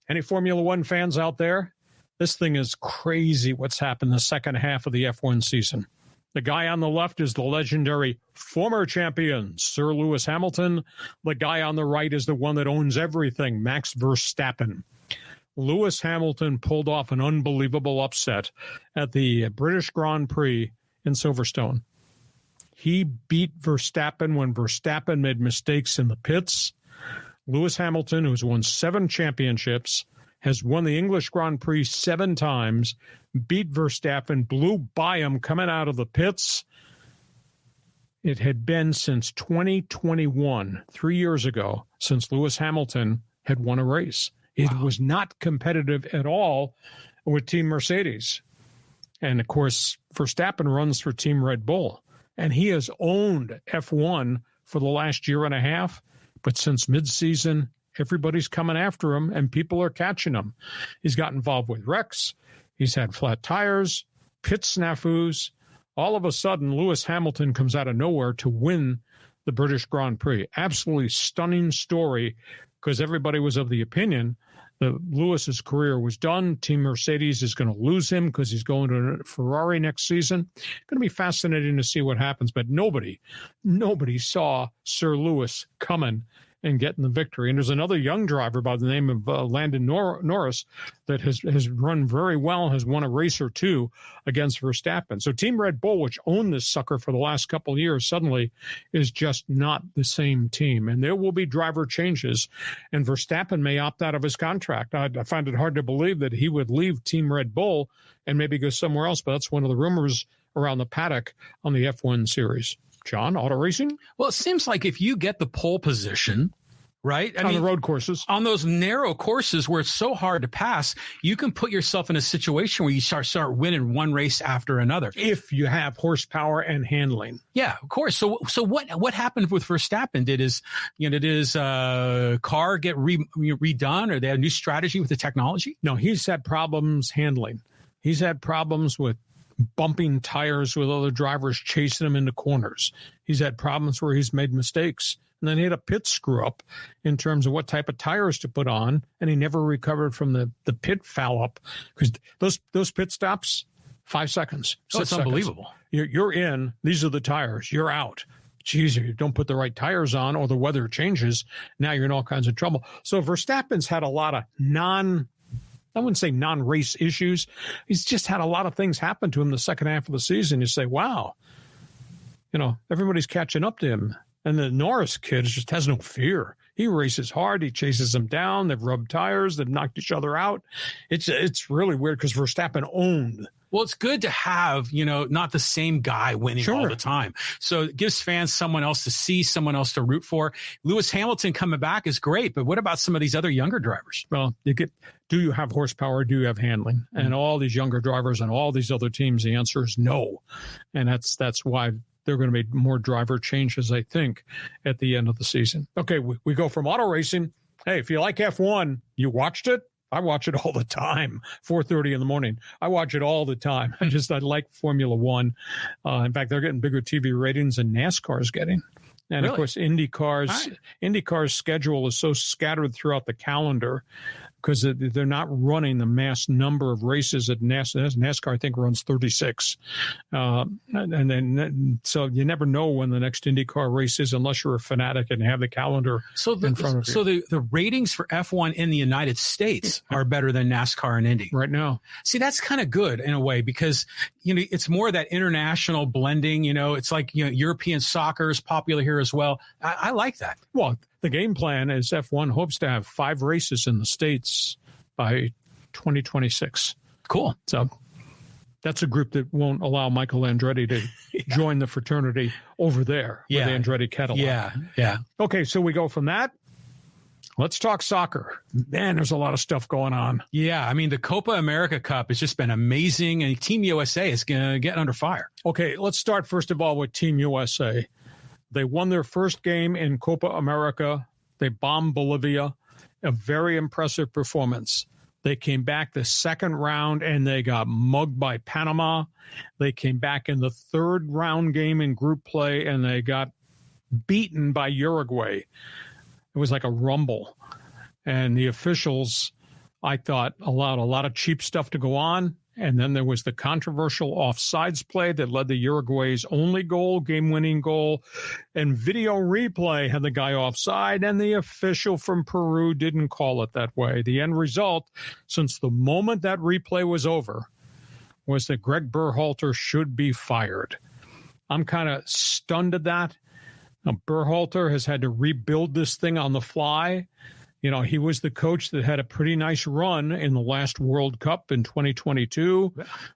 Any Formula One fans out there? This thing is crazy what's happened the second half of the F1 season. The guy on the left is the legendary former champion, Sir Lewis Hamilton. The guy on the right is the one that owns everything, Max Verstappen. Lewis Hamilton pulled off an unbelievable upset at the British Grand Prix in Silverstone. He beat Verstappen when Verstappen made mistakes in the pits. Lewis Hamilton, who's won 7 championships, has won the English Grand Prix 7 times, beat Verstappen, blew by him coming out of the pits. It had been since 2021, 3 years ago, since Lewis Hamilton had won a race. It was not competitive at all with Team Mercedes. And, of course, Verstappen runs for Team Red Bull. And he has owned F1 for the last year and a half. But since midseason, everybody's coming after him, and people are catching him. He's got involved with wrecks. He's had flat tires, pit snafus. All of a sudden, Lewis Hamilton comes out of nowhere to win the British Grand Prix. Absolutely stunning story, because everybody was of the opinion that Lewis's career was done. Team Mercedes is going to lose him because he's going to a Ferrari next season. Going to be fascinating to see what happens, but nobody saw Sir Lewis coming and getting the victory. And there's another young driver by the name of Landon Norris that has run very well, has won a race or two against Verstappen. So Team Red Bull, which owned this sucker for the last couple of years, suddenly is just not the same team. And there will be driver changes, and Verstappen may opt out of his contract. I find it hard to believe that he would leave Team Red Bull and maybe go somewhere else, but that's one of the rumors around the paddock on the F1 series. John, auto racing? Well, it seems like if you get the pole position, right? On the road courses. On those narrow courses where it's so hard to pass, you can put yourself in a situation where you start winning one race after another. If you have horsepower and handling. Yeah, of course. So what happened with Verstappen? Did his car get redone, or they had a new strategy with the technology? No, he's had problems handling. He's had problems with bumping tires with other drivers chasing him into corners. He's had problems where he's made mistakes. And then he had a pit screw up in terms of what type of tires to put on, and he never recovered from the pit foul up, because those pit stops, 5 seconds. Oh, it's unbelievable. You're in. These are the tires. You're out. Geez, if you don't put the right tires on or the weather changes, now you're in all kinds of trouble. So Verstappen's had a lot of I wouldn't say non-race issues. He's just had a lot of things happen to him the second half of the season. You say, wow, everybody's catching up to him. And the Norris kid just has no fear. He races hard. He chases them down. They've rubbed tires. They've knocked each other out. It's really weird because Verstappen owned. Well, it's good to have, not the same guy winning all the time. So it gives fans someone else to see, someone else to root for. Lewis Hamilton coming back is great, but what about some of these other younger drivers? Well, do you have horsepower? Do you have handling? And all these younger drivers and all these other teams, the answer is no. And that's why there are going to be more driver changes, I think, at the end of the season. Okay, we go from auto racing. Hey, if you like F1, you watched it? I watch it all the time, 4:30 in the morning. I watch it all the time. I like Formula One. In fact, they're getting bigger TV ratings than NASCAR's getting. And, really? Of course, IndyCar's schedule is so scattered throughout the calendar because they're not running the mass number of races at NASCAR. NASCAR, I think, runs 36. So you never know when the next IndyCar race is unless you're a fanatic and have the calendar in front of you. So the ratings for F1 in the United States are better than NASCAR and Indy. Right now. See, that's kind of good in a way because, it's more that international blending. It's like, European soccer is popular here as well. I like that. Well, the game plan is F1 hopes to have 5 races in the States by 2026. Cool. So that's a group that won't allow Michael Andretti to join the fraternity over there with Andretti Cadillac. Yeah. Okay, so we go from that. Let's talk soccer. Man, there's a lot of stuff going on. Yeah, I mean, the Copa America Cup has just been amazing, and Team USA is going to get under fire. Okay, let's start first of all with Team USA. They won their first game in Copa America. They bombed Bolivia. A very impressive performance. They came back the second round, and they got mugged by Panama. They came back in the third round game in group play, and they got beaten by Uruguay. It was like a rumble. And the officials, I thought, allowed a lot of cheap stuff to go on. And then there was the controversial offsides play that led to Uruguay's only goal, game-winning goal. And video replay had the guy offside, and the official from Peru didn't call it that way. The end result, since the moment that replay was over, was that Greg Berhalter should be fired. I'm kind of stunned at that. Now, Berhalter has had to rebuild this thing on the fly. He was the coach that had a pretty nice run in the last World Cup in 2022.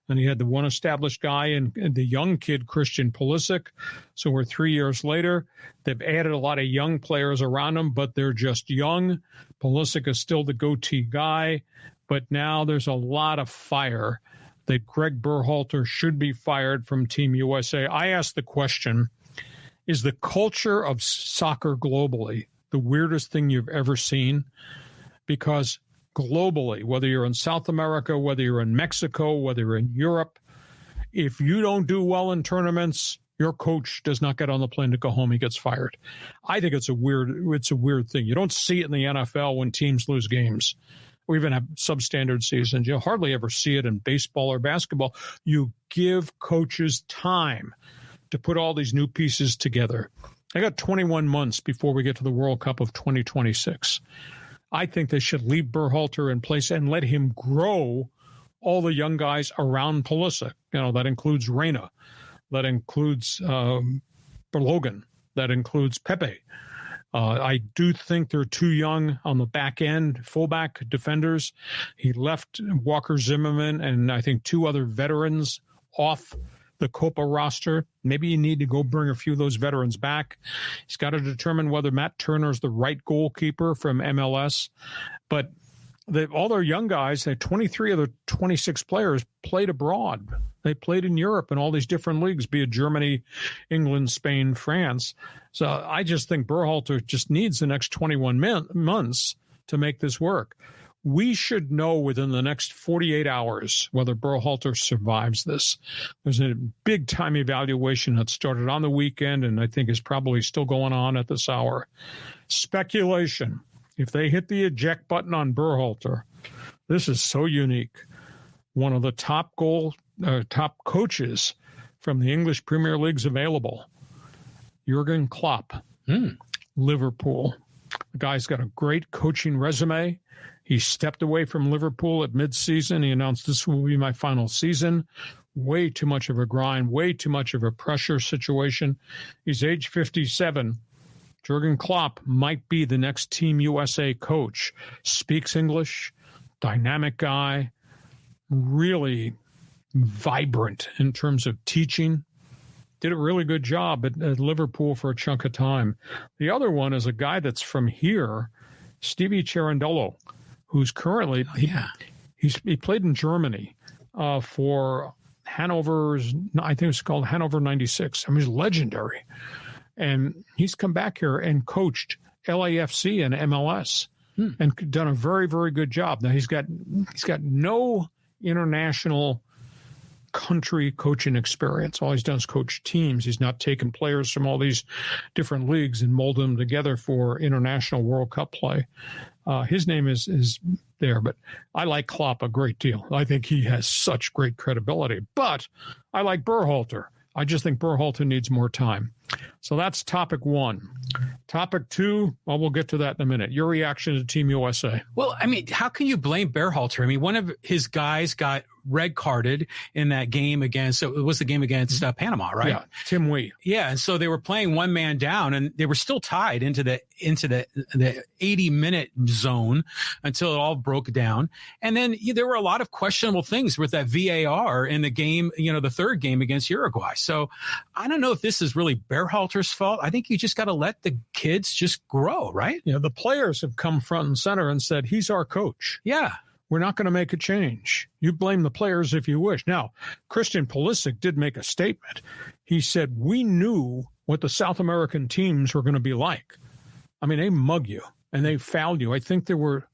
And he had the one established guy and the young kid, Christian Pulisic. So we're 3 years later. They've added a lot of young players around him, but they're just young. Pulisic is still the go-to guy. But now there's a lot of fire that Greg Berhalter should be fired from Team USA. I asked the question, is the culture of soccer globally the weirdest thing you've ever seen? Because globally, whether you're in South America, whether you're in Mexico, whether you're in Europe, if you don't do well in tournaments, your coach does not get on the plane to go home. He gets fired. I think it's a weird thing. You don't see it in the NFL when teams lose games or even have substandard seasons. You'll hardly ever see it in baseball or basketball. You give coaches time to put all these new pieces together. I got 21 months before we get to the World Cup of 2026. I think they should leave Berhalter in place and let him grow all the young guys around Pulisic. That includes Reina. That includes Berlogan. That includes Pepe. I do think they're too young on the back end, fullback defenders. He left Walker Zimmerman and I think 2 other veterans off the Copa roster. Maybe you need to go bring a few of those veterans back. He's got to determine whether Matt Turner's the right goalkeeper from MLS. But all their young guys, 23 of the 26 players played abroad. They played in Europe in all these different leagues, be it Germany, England, Spain, France. So I just think Berhalter just needs the next 21 months to make this work. We should know within the next 48 hours whether Berhalter survives this. There's a big-time evaluation that started on the weekend and I think is probably still going on at this hour. Speculation. If they hit the eject button on Berhalter, this is so unique. One of the top coaches from the English Premier League's available. Jurgen Klopp, Liverpool. The guy's got a great coaching resume. He stepped away from Liverpool at midseason. He announced, this will be my final season. Way too much of a grind, way too much of a pressure situation. He's age 57. Jurgen Klopp might be the next Team USA coach. Speaks English, dynamic guy, really vibrant in terms of teaching. Did a really good job at Liverpool for a chunk of time. The other one is a guy that's from here, Stevie Cherundolo, who's currently, he played in Germany for Hanover's, I think it's called Hanover 96. I mean, he's legendary. And he's come back here and coached LAFC and MLS and done a very, very good job. Now, he's got no international country coaching experience. All he's done is coach teams. He's not taken players from all these different leagues and molded them together for international World Cup play. His name is there, but I like Klopp a great deal. I think he has such great credibility. But I like Berhalter. I just think Berhalter needs more time. So that's topic one. Topic two, well, we'll get to that in a minute. Your reaction to Team USA. Well, I mean, how can you blame Berhalter? I mean, one of his guys got red carded in that game against, so it was the game against Panama, right? Yeah, Tim Wee. Yeah, and so they were playing one man down, and they were still tied into the 80-minute zone until it all broke down. And then there were a lot of questionable things with that VAR in the game, the third game against Uruguay. So I don't know if this is really Berhalter's fault. I think you just got to let the kids just grow, right? Yeah, the players have come front and center and said, he's our coach. Yeah. We're not going to make a change. You blame the players if you wish. Now, Christian Pulisic did make a statement. He said, we knew what the South American teams were going to be like. I mean, they mug you and they fouled you. I think there were,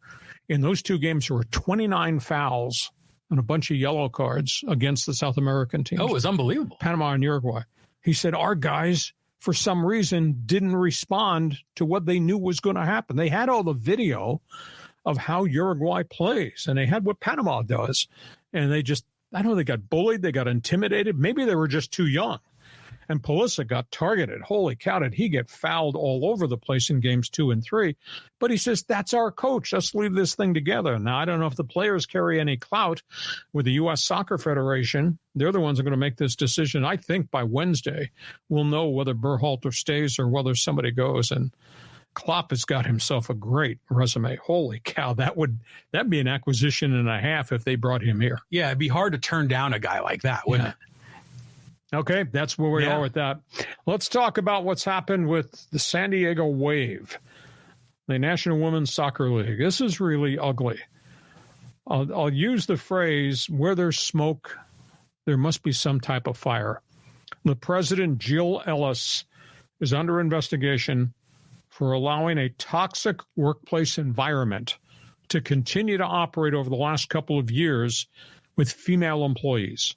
in those two games, there were 29 fouls and a bunch of yellow cards against the South American teams. Oh, it was unbelievable. Panama and Uruguay. He said, our guys, for some reason, didn't respond to what they knew was going to happen. They had all the video of how Uruguay plays, and they had what Panama does. And they just, I don't know, they got bullied, they got intimidated. Maybe they were just too young. And Pulisic got targeted. Holy cow, did he get fouled all over the place in games 2 and 3. But he says, that's our coach. Let's leave this thing together. Now, I don't know if the players carry any clout with the U.S. Soccer Federation. They're the ones who are going to make this decision. I think by Wednesday, we'll know whether Berhalter stays or whether somebody goes. And Klopp has got himself a great resume. Holy cow, that'd be an acquisition and a half if they brought him here. Yeah, it'd be hard to turn down a guy like that, wouldn't it? Okay, that's where we are with that. Let's talk about what's happened with the San Diego Wave, the National Women's Soccer League. This is really ugly. I'll use the phrase, where there's smoke, there must be some type of fire. The president, Jill Ellis, is under investigation for allowing a toxic workplace environment to continue to operate over the last couple of years with female employees.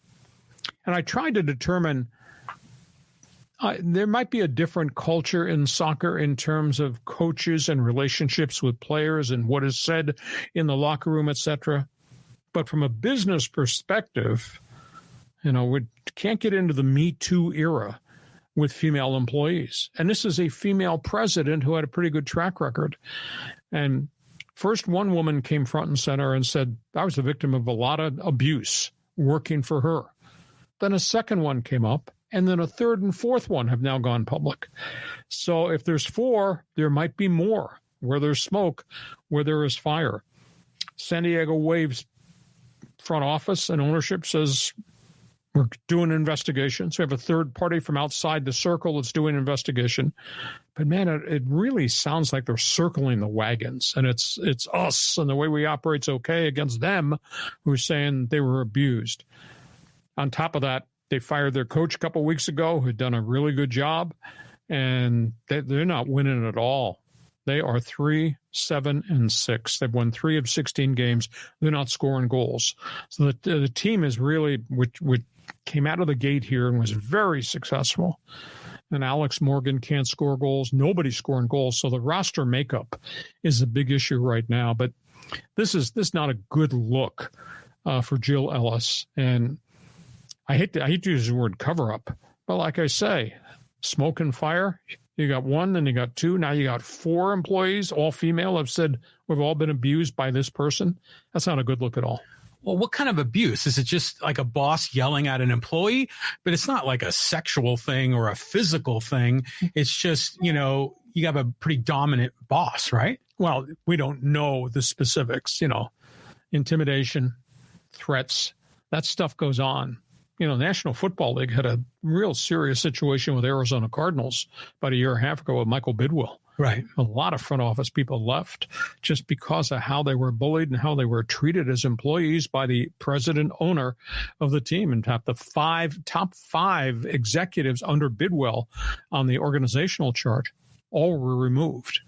And I tried to determine there might be a different culture in soccer in terms of coaches and relationships with players and what is said in the locker room, etc. But from a business perspective, we can't get into the Me Too era with female employees. And this is a female president who had a pretty good track record. And first, one woman came front and center and said, I was the victim of a lot of abuse working for her. Then a second one came up, and then a third and fourth one have now gone public. So if there's 4, there might be more. Where there's smoke, where there is fire. San Diego Wave's front office and ownership says, we're doing an investigation. So we have a third party from outside the circle that's doing an investigation. But, man, it really sounds like they're circling the wagons. And it's us and the way we operate's okay against them who are saying they were abused. On top of that, they fired their coach a couple of weeks ago who had done a really good job. And they're not winning at all. They are 3-7-6. They've won 3 of 16 games. They're not scoring goals. So the team is really, which came out of the gate here and was very successful. And Alex Morgan can't score goals. Nobody's scoring goals. So the roster makeup is a big issue right now. But this is not a good look for Jill Ellis. And I hate to use the word cover up, but like I say, smoke and fire. You got 1, then you got 2. Now you got 4 employees, all female, have said we've all been abused by this person. That's not a good look at all. Well, what kind of abuse? Is it just like a boss yelling at an employee? But it's not like a sexual thing or a physical thing. It's just, you have a pretty dominant boss, right? Well, we don't know the specifics, intimidation, threats, that stuff goes on. The National Football League had a real serious situation with Arizona Cardinals about a year and a half ago with Michael Bidwill. Right. A lot of front office people left just because of how they were bullied and how they were treated as employees by the president owner of the team. And top 5 executives under Bidwill on the organizational chart all were removed.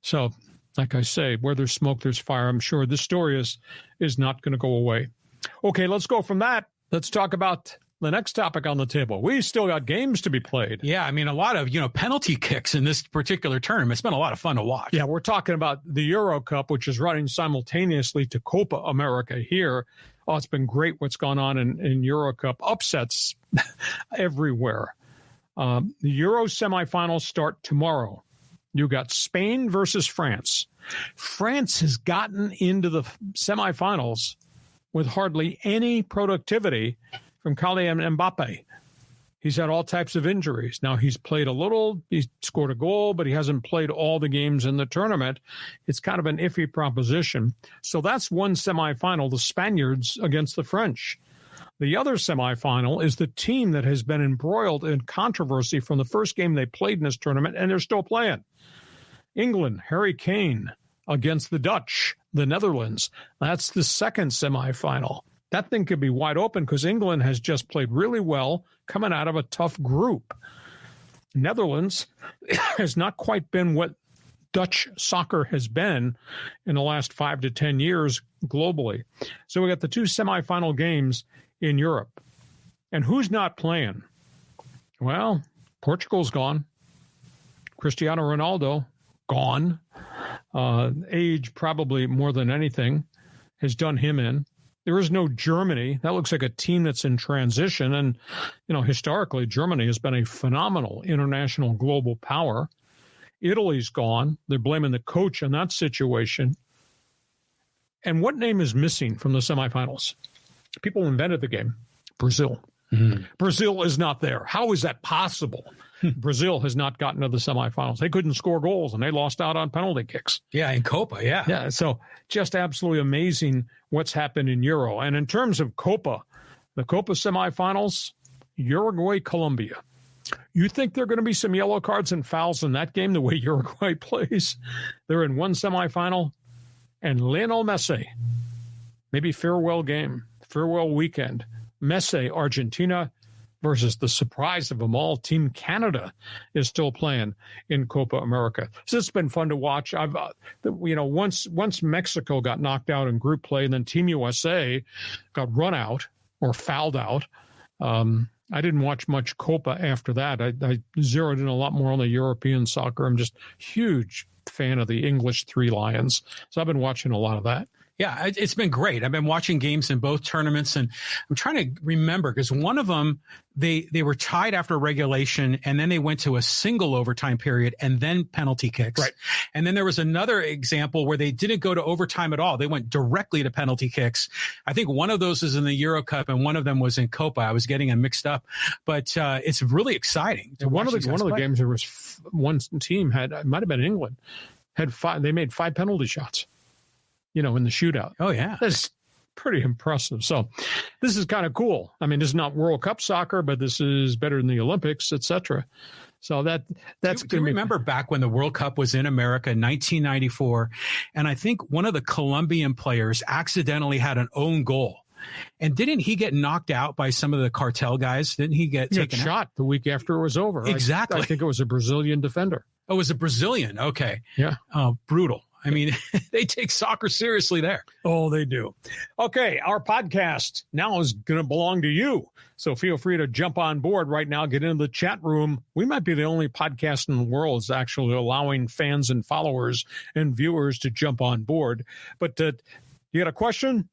So, like I say, where there's smoke, there's fire. I'm sure this story is not going to go away. Okay, let's go from that. Let's talk about the next topic on the table. We still got games to be played. Yeah, I mean, a lot of, penalty kicks in this particular tournament. It's been a lot of fun to watch. Yeah, we're talking about the Euro Cup, which is running simultaneously to Copa America here. Oh, it's been great what's gone on in Euro Cup. Upsets everywhere. The Euro semifinals start tomorrow. You got Spain versus France. France has gotten into the semifinals with hardly any productivity from Kylian Mbappe. He's had all types of injuries. Now, he's played a little, he's scored a goal, but he hasn't played all the games in the tournament. It's kind of an iffy proposition. So that's one semifinal, the Spaniards against the French. The other semifinal is the team that has been embroiled in controversy from the first game they played in this tournament, and they're still playing. England, Harry Kane against the Dutch, the Netherlands. That's the second semifinal. That thing could be wide open because England has just played really well coming out of a tough group. Netherlands has not quite been what Dutch soccer has been in the last 5 to 10 years globally. So we got the 2 semifinal games in Europe. And who's not playing? Well, Portugal's gone. Cristiano Ronaldo, gone. Age probably more than anything has done him in. There is no Germany. That looks like a team that's in transition. And, historically, Germany has been a phenomenal international global power. Italy's gone. They're blaming the coach in that situation. And what name is missing from the semifinals? People invented the game. Brazil. Mm-hmm. Brazil is not there. How is that possible? Brazil has not gotten to the semifinals. They couldn't score goals, and they lost out on penalty kicks. Yeah, in Copa, yeah. Yeah, so just absolutely amazing what's happened in Euro. And in terms of Copa, the Copa semifinals, Uruguay, Colombia. You think there are going to be some yellow cards and fouls in that game the way Uruguay plays? They're in one semifinal, and Lionel Messi, maybe farewell game, farewell weekend. Messi, Argentina, versus the surprise of them all, Team Canada is still playing in Copa America. So it's been fun to watch. I've, once Mexico got knocked out in group play, and then Team USA got run out or fouled out. I didn't watch much Copa after that. I zeroed in a lot more on the European soccer. I'm just a huge fan of the English Three Lions. So I've been watching a lot of that. Yeah, it's been great. I've been watching games in both tournaments, and I'm trying to remember because one of them, they were tied after regulation, and then they went to a single overtime period and then penalty kicks. Right. And then there was another example where they didn't go to overtime at all. They went directly to penalty kicks. I think one of those is in the Euro Cup, and one of them was in Copa. I was getting them mixed up, but it's really exciting. One of the games, there was one team it might have been England, had 5. They made 5 penalty shots. In the shootout. Oh, yeah. That's pretty impressive. So this is kind of cool. I mean, this is not World Cup soccer, but this is better than the Olympics, etc. So that's do you remember back when the World Cup was in America in 1994, and I think one of the Colombian players accidentally had an own goal. And didn't he get knocked out by some of the cartel guys? Didn't he get taken shot out? The week after it was over? Exactly. I think it was a Brazilian defender. Oh, it was a Brazilian. Okay. Yeah. Oh, brutal. I mean, they take soccer seriously there. Oh, they do. Okay, our podcast now is going to belong to you. So feel free to jump on board right now, get into the chat room. We might be the only podcast in the world that's actually allowing fans and followers and viewers to jump on board. But you got a question?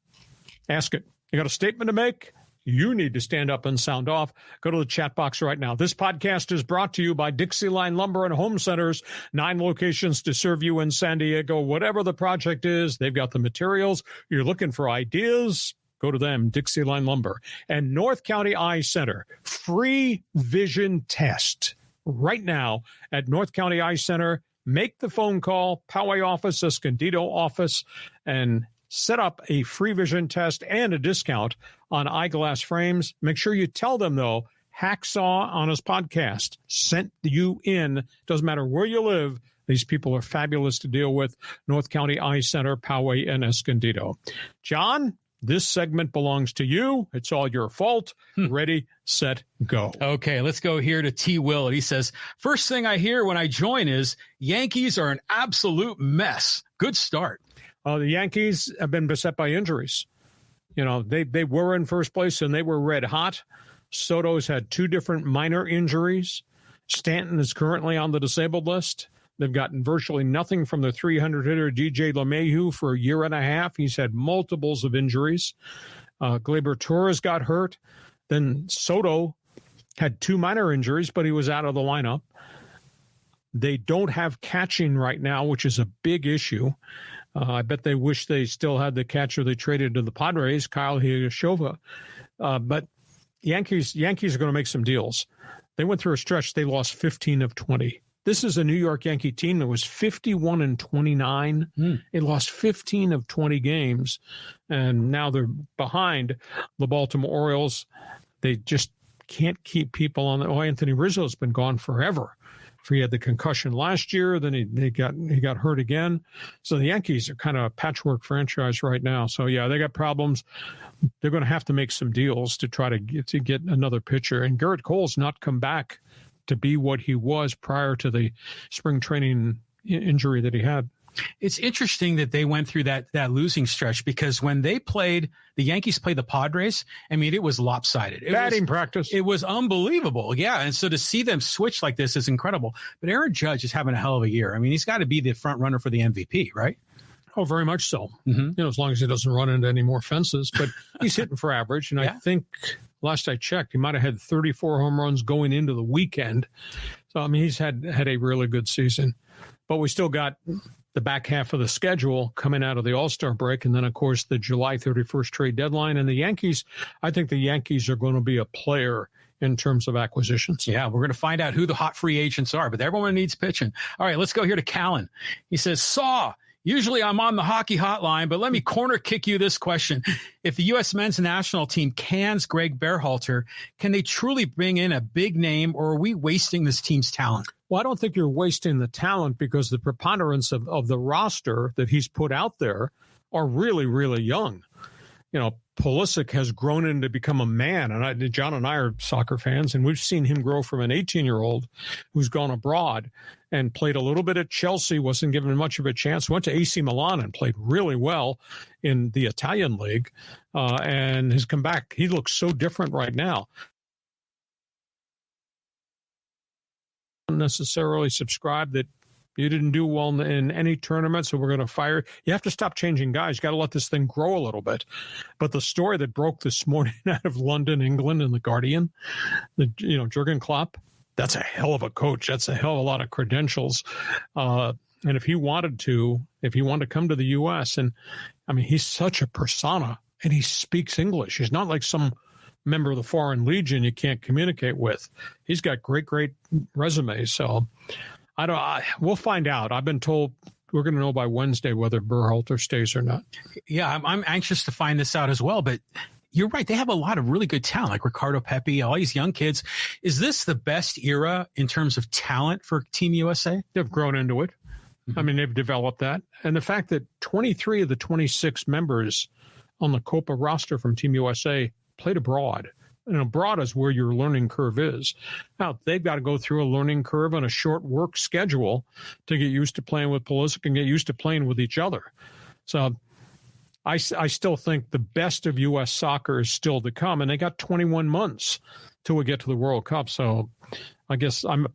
Ask it. You got a statement to make? You need to stand up and sound off. Go to the chat box right now. This podcast is brought to you by DIXIELINE Lumber and Home Centers. 9 locations to serve you in San Diego. Whatever the project is, they've got the materials. You're looking for ideas, go to them, DIXIELINE Lumber. And North County Eye Center, free vision test right now at North County Eye Center. Make the phone call, Poway office, Escondido office, and set up a free vision test and a discount on eyeglass frames. Make sure you tell them, though, Hacksaw on his podcast sent you in. Doesn't matter where you live. These people are fabulous to deal with. North County Eye Center, Poway, and Escondido. John, this segment belongs to you. It's all your fault. Ready, set, go. Okay, let's go here to T. Willett. He says, first thing I hear when I join is Yankees are an absolute mess. Good start. The Yankees have been beset by injuries. You know, they were in first place and they were red hot. Soto's had 2 different minor injuries. Stanton is currently on the disabled list. They've gotten virtually nothing from their 300-hitter DJ LeMahieu for a year and a half. He's had multiples of injuries. Gleyber Torres got hurt. Then Soto had 2 minor injuries, but he was out of the lineup. They don't have catching right now, which is a big issue. I bet they wish they still had the catcher they traded to the Padres, Kyle Higashioka. But Yankees are going to make some deals. They went through a stretch. They lost 15 of 20. This is a New York Yankee team that was 51-29. They lost 15 of 20 games, and now they're behind the Baltimore Orioles. They just can't keep people on the. Oh, Anthony Rizzo's been gone forever. He had the concussion last year, then he got hurt again. So the Yankees are kind of a patchwork franchise right now. So yeah, they got problems. They're going to have to make some deals to try to get another pitcher. And Garrett Cole's not come back to be what he was prior to the spring training injury that he had. It's interesting that they went through that losing stretch, because when the Yankees played the Padres, I mean, it was lopsided. Batting practice. It was unbelievable. Yeah. And so to see them switch like this is incredible. But Aaron Judge is having a hell of a year. I mean, he's got to be the front runner for the MVP, right? Oh, very much so. You know, as long as he doesn't run into any more fences. But he's hitting for average. And I think last I checked, he might have had 34 home runs going into the weekend. So, I mean, he's had a really good season. But we still got the back half of the schedule coming out of the All-Star break. And then, of course, the July 31st trade deadline. And the Yankees, I think the Yankees are going to be a player in terms of acquisitions. Yeah, we're going to find out who the hot free agents are, but everyone needs pitching. All right, let's go here to Callan. He says, usually I'm on the hockey hotline, but let me corner kick you this question. If the U.S. men's national team cans Greg Berhalter, can they truly bring in a big name, or are we wasting this team's talent? Well, I don't think you're wasting the talent, because the preponderance of the roster that he's put out there are really, really young. You know, Pulisic has grown into become a man, and John and I are soccer fans, and we've seen him grow from an 18-year-old who's gone abroad and played a little bit at Chelsea, wasn't given much of a chance, went to AC Milan and played really well in the Italian league, and has come back. He looks so different right now. Necessarily subscribe that you didn't do well in any tournament, so we're going to fire. You have to stop changing guys. You got to let this thing grow a little bit. But the story that broke this morning out of London, England, in the Guardian, Jurgen Klopp, that's a hell of a coach. That's a hell of a lot of credentials. And if he wanted to come to the U.S., and I mean, he's such a persona, and he speaks English. He's not like some member of the Foreign Legion you can't communicate with. He's got great resume. So we'll find out. I've been told we're going to know by Wednesday whether Berhalter stays or not. Yeah, I'm anxious to find this out as well. But you're right. They have a lot of really good talent, like Ricardo Pepi, all these young kids. Is this the best era in terms of talent for Team USA? They've grown into it. I mean, they've developed that. And the fact that 23 of the 26 members on the Copa roster from Team USA played abroad. broad is where your learning curve is. Now, they've got to go through a learning curve on a short work schedule to get used to playing with Pulisic and get used to playing with each other. So I still think the best of U.S. soccer is still to come, and they got 21 months till we get to the World Cup. So I guess I'm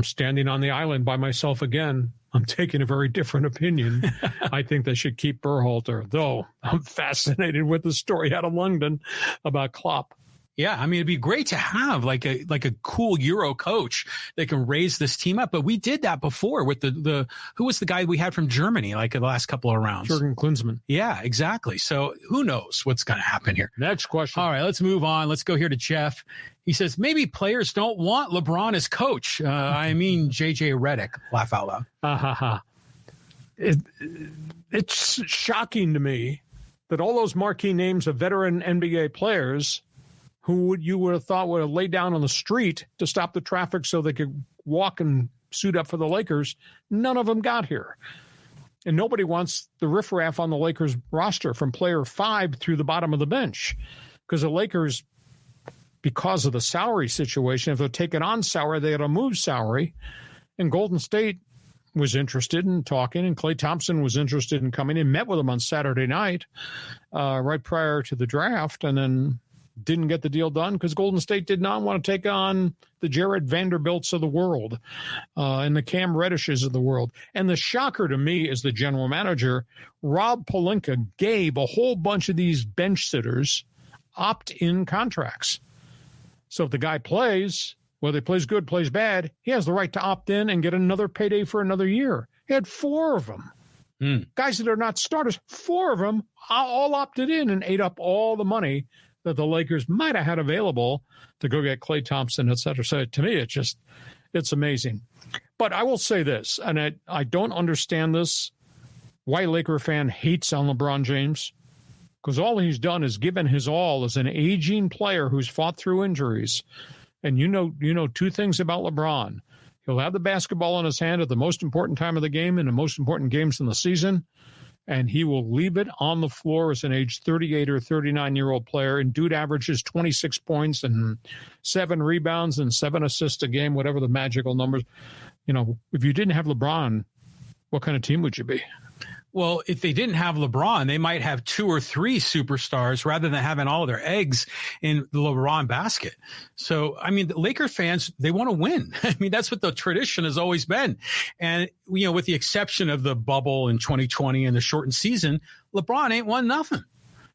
standing on the island by myself again. I'm taking a very different opinion. I think they should keep Berhalter, though I'm fascinated with the story out of London about Klopp. Yeah, I mean, it'd be great to have like a cool Euro coach that can raise this team up. But we did that before with the who was the guy we had from Germany, like the last couple of rounds? Jurgen Klinsmann. Yeah, exactly. So who knows what's going to happen here? Next question. All right, let's move on. Let's go here to Jeff. He says, maybe players don't want LeBron as coach. I mean, JJ Redick. Laugh out loud. It's shocking to me that all those marquee names of veteran NBA players who you would have thought would have laid down on the street to stop the traffic so they could walk and suit up for the Lakers, none of them got here. And nobody wants the riffraff on the Lakers roster from player 5 through the bottom of the bench. Because the Lakers, because of the salary situation, if they're taking on salary, they got to move salary. And Golden State was interested in talking, and KLAY Thompson was interested in coming and met with him on Saturday night, right prior to the draft, and then didn't get the deal done because Golden State did not want to take on the Jared Vanderbilts of the world and the Cam Reddishes of the world. And the shocker to me is the general manager, Rob Pelinka, gave a whole bunch of these bench sitters opt-in contracts. So if the guy plays, whether he plays good, plays bad, he has the right to opt in and get another payday for another year. He had 4 of them. Guys that are not starters, 4 of them all opted in and ate up all the money that the Lakers might have had available to go get KLAY Thompson, et cetera. So to me, it's amazing. But I will say this, and I don't understand this, why a Laker fan hates on LeBron James, because all he's done is given his all as an aging player who's fought through injuries. And you know 2 things about LeBron. He'll have the basketball in his hand at the most important time of the game and the most important games in the season, and he will leave it on the floor as an age 38 or 39-year-old player. And dude averages 26 points and 7 rebounds and 7 assists a game, whatever the magical numbers. You know, if you didn't have LeBron, what kind of team would you be? Well, if they didn't have LeBron, they might have 2 or 3 superstars rather than having all of their eggs in the LeBron basket. So, I mean, the Laker fans, they want to win. I mean, that's what the tradition has always been. And, you know, with the exception of the bubble in 2020 and the shortened season, LeBron ain't won nothing.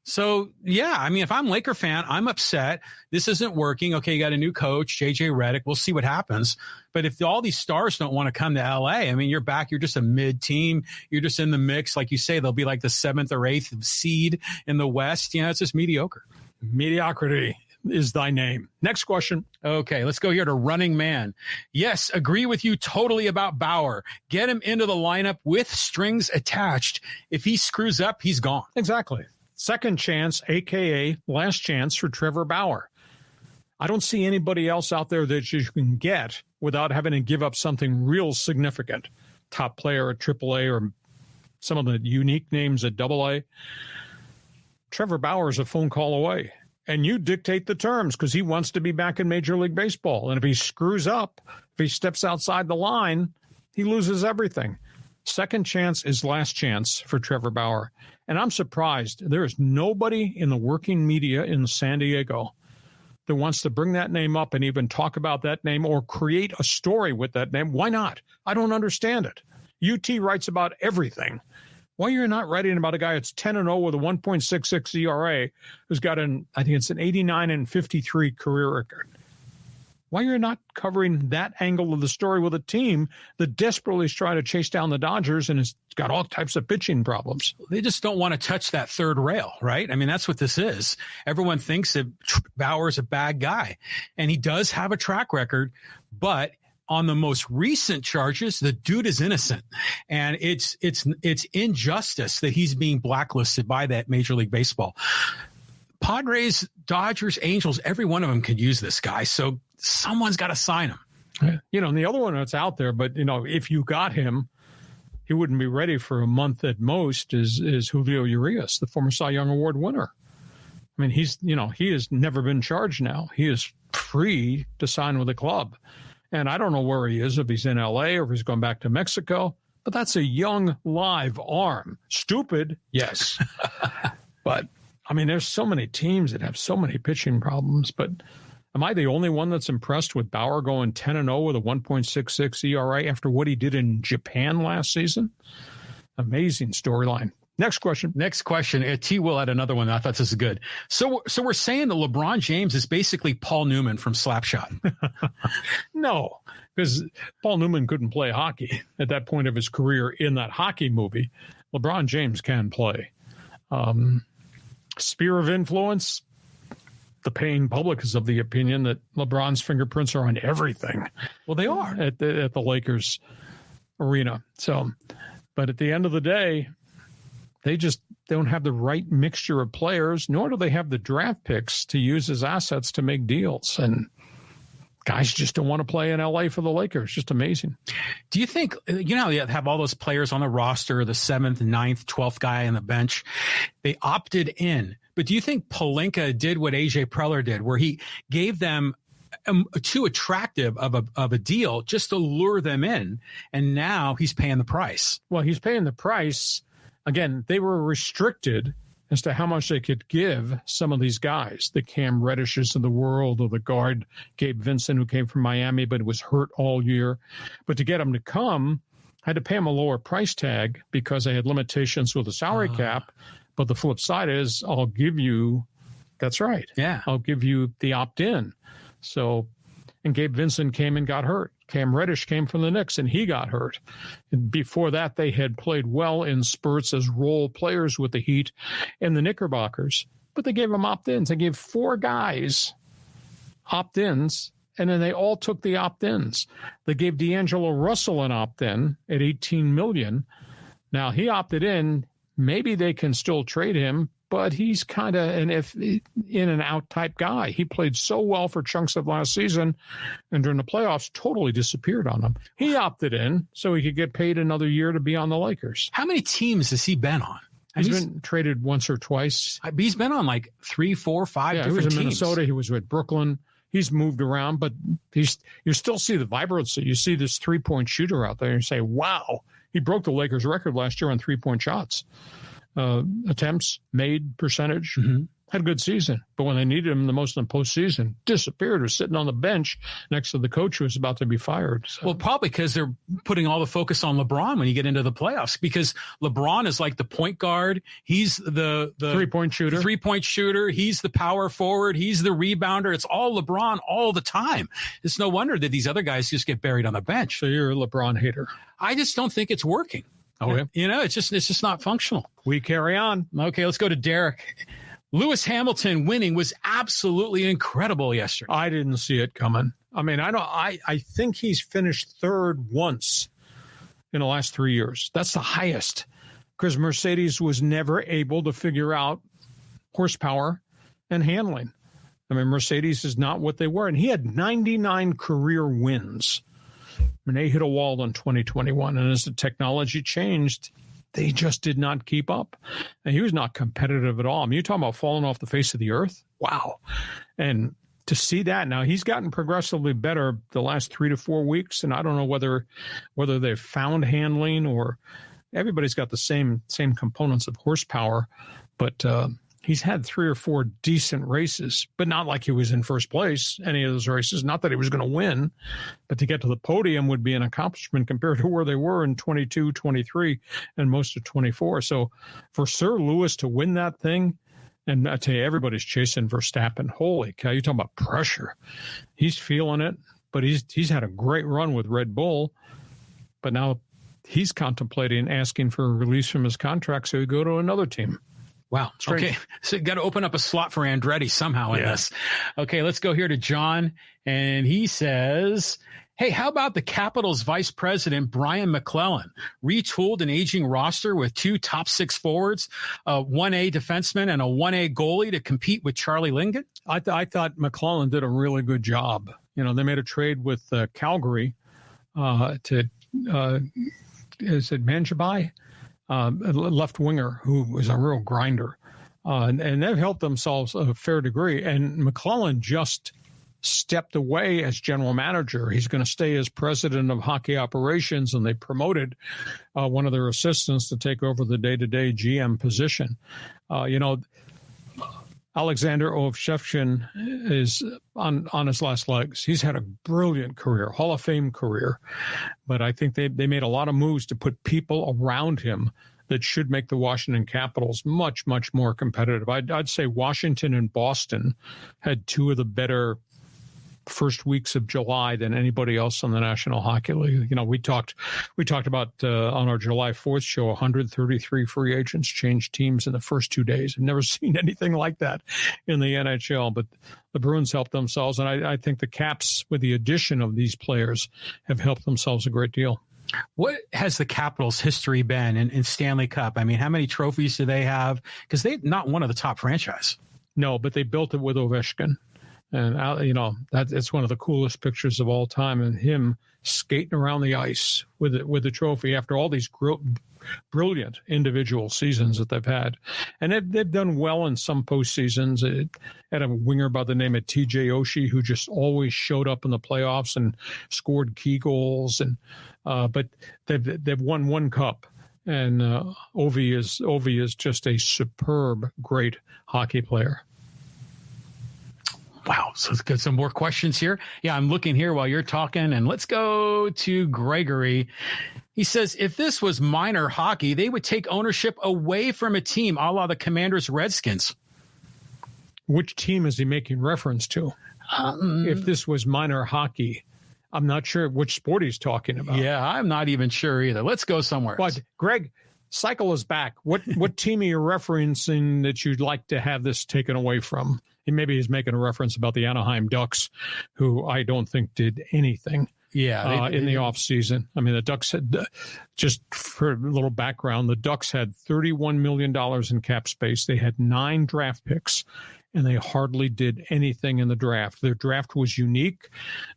So, yeah, I mean, if I'm a Laker fan, I'm upset. This isn't working. Okay, you got a new coach, JJ Redick. We'll see what happens. But if all these stars don't want to come to LA, I mean, you're back. You're just a mid team. You're just in the mix. Like you say, they'll be like the 7th or 8th seed in the West. You know, it's just mediocre. Mediocrity is thy name. Next question. Okay, let's go here to Running Man. Yes, agree with you totally about Bauer. Get him into the lineup with strings attached. If he screws up, he's gone. Exactly. Second chance, a.k.a. last chance for Trevor Bauer. I don't see anybody else out there that you can get without having to give up something real significant. Top player at AAA or some of the unique names at AA. Trevor Bauer is a phone call away. And you dictate the terms because he wants to be back in Major League Baseball. And if he screws up, if he steps outside the line, he loses everything. Second chance is last chance for Trevor Bauer. And I'm surprised there is nobody in the working media in San Diego that wants to bring that name up and even talk about that name or create a story with that name. Why not? I don't understand it. UT writes about everything. Why you're not writing about a guy that's 10-0 with a 1.66 ERA who's got I think it's an 89-53 career record? Why you're not covering that angle of the story with a team that desperately is trying to chase down the Dodgers and has got all types of pitching problems? They just don't want to touch that third rail, right? I mean, that's what this is. Everyone thinks that Bauer's a bad guy, and he does have a track record, but on the most recent charges, the dude is innocent, and it's injustice that he's being blacklisted by that Major League Baseball. Padres, Dodgers, Angels, every one of them could use this guy. So someone's got to sign him. You know, and the other one that's out there, but, you know, if you got him, he wouldn't be ready for a month at most, is Julio Urias, the former Cy Young Award winner. I mean, he has never been charged now. He is free to sign with the club. And I don't know where he is, if he's in L.A. or if he's going back to Mexico. But that's a young, live arm. Stupid, yes. But, I mean, there's so many teams that have so many pitching problems. But am I the only one that's impressed with Bauer going 10-0 with a 1.66 ERA after what he did in Japan last season? Amazing storyline. Next question. T. Will had another one. I thought this is good. So we're saying that LeBron James is basically Paul Newman from Slapshot. No, because Paul Newman couldn't play hockey at that point of his career in that hockey movie. LeBron James can play. Sphere of influence. The paying public is of the opinion that LeBron's fingerprints are on everything. Well, they are at the Lakers arena. So, but at the end of the day, they just don't have the right mixture of players, nor do they have the draft picks to use as assets to make deals. And guys just don't want to play in L.A. for the Lakers. Just amazing. Do you think, you have all those players on the roster, the 7th, 9th, 12th guy on the bench, they opted in. But do you think Pelinka did what A.J. Preller did, where he gave them too attractive of a deal just to lure them in, and now he's paying the price? Well, he's paying the price. Again, they were restricted as to how much they could give some of these guys, the Cam Reddishes of the world, or the guard Gabe Vincent, who came from Miami but was hurt all year. But to get them to come, I had to pay them a lower price tag because they had limitations with the salary cap. But the flip side is I'll give you – that's right. Yeah. I'll give you the opt-in. So – and Gabe Vincent came and got hurt. Cam Reddish came from the Knicks, and he got hurt. And before that, they had played well in spurts as role players with the Heat and the Knickerbockers. But they gave them opt-ins. They gave 4 guys opt-ins, and then they all took the opt-ins. They gave D'Angelo Russell an opt-in at $18 million. Now, he opted in. Maybe they can still trade him, but he's kind of an in and out type guy. He played so well for chunks of last season, and during the playoffs, totally disappeared on them. He opted in so he could get paid another year to be on the Lakers. How many teams has he been on? He's been traded once or twice. He's been on like 3, 4, 5 different teams. He was in Minnesota. He was with Brooklyn. He's moved around, but you still see the vibrancy. You see this 3-point shooter out there and you say, wow, he broke the Lakers record last year on 3-point shots. Attempts, made, percentage, had a good season. But when they needed him the most in the postseason, disappeared, or sitting on the bench next to the coach who was about to be fired. So. Well, probably because they're putting all the focus on LeBron when you get into the playoffs, because LeBron is like the point guard. He's the 3-point shooter. 3-point shooter. He's the power forward. He's the rebounder. It's all LeBron all the time. It's no wonder that these other guys just get buried on the bench. So you're a LeBron hater. I just don't think it's working. Okay. It's just not functional. We carry on. Okay, let's go to Derek. Lewis Hamilton winning was absolutely incredible yesterday. I didn't see it coming. I mean, I think he's finished third once in the last 3 years. That's the highest, because Mercedes was never able to figure out horsepower and handling. I mean, Mercedes is not what they were. And he had 99 career wins. And they hit a wall in 2021. And as the technology changed, they just did not keep up. And he was not competitive at all. I mean, you're talking about falling off the face of the earth? Wow. And to see that now, he's gotten progressively better the last 3 to 4 weeks. And I don't know whether they've found handling, or everybody's got the same components of horsepower. But he's had 3 or 4 decent races, but not like he was in first place any of those races. Not that he was going to win, but to get to the podium would be an accomplishment compared to where they were in 22, 23, and most of 24. So for Sir Lewis to win that thing, and I tell you, everybody's chasing Verstappen. Holy cow, you're talking about pressure. He's feeling it, but he's had a great run with Red Bull, but now he's contemplating asking for a release from his contract so he go to another team. Wow. Strange. Okay. So got to open up a slot for Andretti somehow in this. Okay. Let's go here to John. And he says, hey, how about the Capitals vice president, Brian McClellan, retooled an aging roster with 2 top 6 forwards, a 1A defenseman and a 1A goalie to compete with Charlie Lindgren? I thought McClellan did a really good job. You know, they made a trade with Calgary to, is it Manjabai? A left winger who was a real grinder. and they've helped themselves a fair degree. And McClellan just stepped away as general manager. He's going to stay as president of hockey operations, and they promoted one of their assistants to take over the day-to-day GM position. Alexander Ovechkin is on his last legs. He's had a brilliant career, Hall of Fame career, but I think they made a lot of moves to put people around him that should make the Washington Capitals much, much more competitive. I'd say Washington and Boston had two of the better first weeks of July than anybody else in the National Hockey League. We talked about on our July 4th show, 133 free agents changed teams in the first 2 days. I've never seen anything like that in the NHL, but the Bruins helped themselves, and I think the Caps, with the addition of these players, have helped themselves a great deal. What has the Capitals' history been in Stanley Cup? I mean, how many trophies do they have? Because they're not one of the top franchise. No, but they built it with Ovechkin. And, it's one of the coolest pictures of all time, and him skating around the ice with the trophy after all these brilliant individual seasons that they've had. And they've done well in some postseasons. Had a winger by the name of TJ Oshie, who just always showed up in the playoffs and scored key goals. And but they've won one cup. And Ovi is just a superb, great hockey player. Wow. So let's get some more questions here. Yeah, I'm looking here while you're talking, and let's go to Gregory. He says, if this was minor hockey, they would take ownership away from a team, a la the Commanders Redskins. Which team is he making reference to? If this was minor hockey, I'm not sure which sport he's talking about. Yeah, I'm not even sure either. Let's go somewhere. But Greg, cycle is back. What team are you referencing that you'd like to have this taken away from? Maybe he's making a reference about the Anaheim Ducks, who I don't think did anything in the offseason. I mean, the Ducks had, just for a little background, the Ducks had $31 million in cap space. They had 9 draft picks, and they hardly did anything in the draft. Their draft was unique.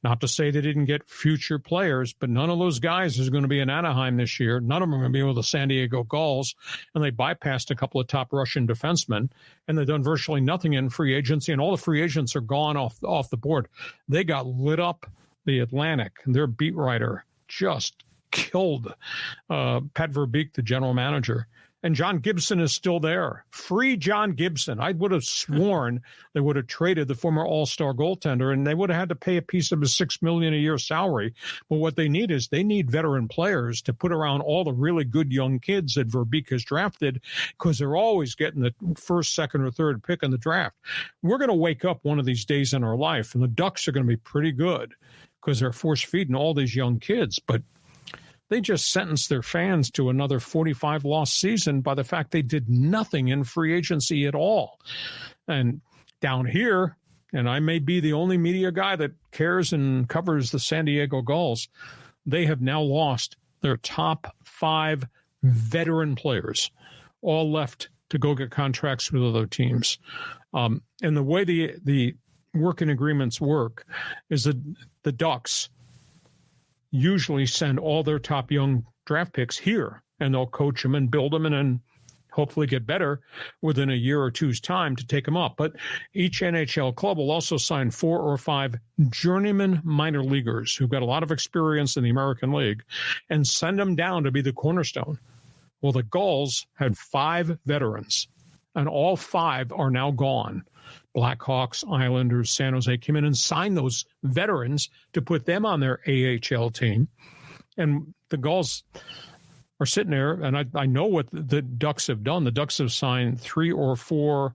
Not to say they didn't get future players, but none of those guys is going to be in Anaheim this year. None of them are going to be with the San Diego Gulls, and they bypassed a couple of top Russian defensemen, and they've done virtually nothing in free agency, and all the free agents are gone off the board. They got lit up. The Atlantic, and their beat writer just killed Pat Verbeek, the general manager. And John Gibson is still there. Free John Gibson. I would have sworn they would have traded the former all-star goaltender, and they would have had to pay a piece of his $6 million a year salary. But what they need is they need veteran players to put around all the really good young kids that Verbeek has drafted, because they're always getting the first, second, or third pick in the draft. We're going to wake up one of these days in our life, and the Ducks are going to be pretty good because they're force-feeding all these young kids. But they just sentenced their fans to another 45-loss season by the fact they did nothing in free agency at all. And down here, and I may be the only media guy that cares and covers the San Diego Gulls, they have now lost their top 5 veteran players, all left to go get contracts with other teams. And the way the working agreements work is that the Ducks usually send all their top young draft picks here, and they'll coach them and build them and then hopefully get better within a year or two's time to take them up. But each NHL club will also sign 4 or 5 journeyman minor leaguers who've got a lot of experience in the American League and send them down to be the cornerstone. Well, the Gulls had 5 veterans, and all 5 are now gone. Blackhawks, Islanders, San Jose came in and signed those veterans to put them on their AHL team. And the Gulls are sitting there, and I know what the Ducks have done. The Ducks have signed 3 or 4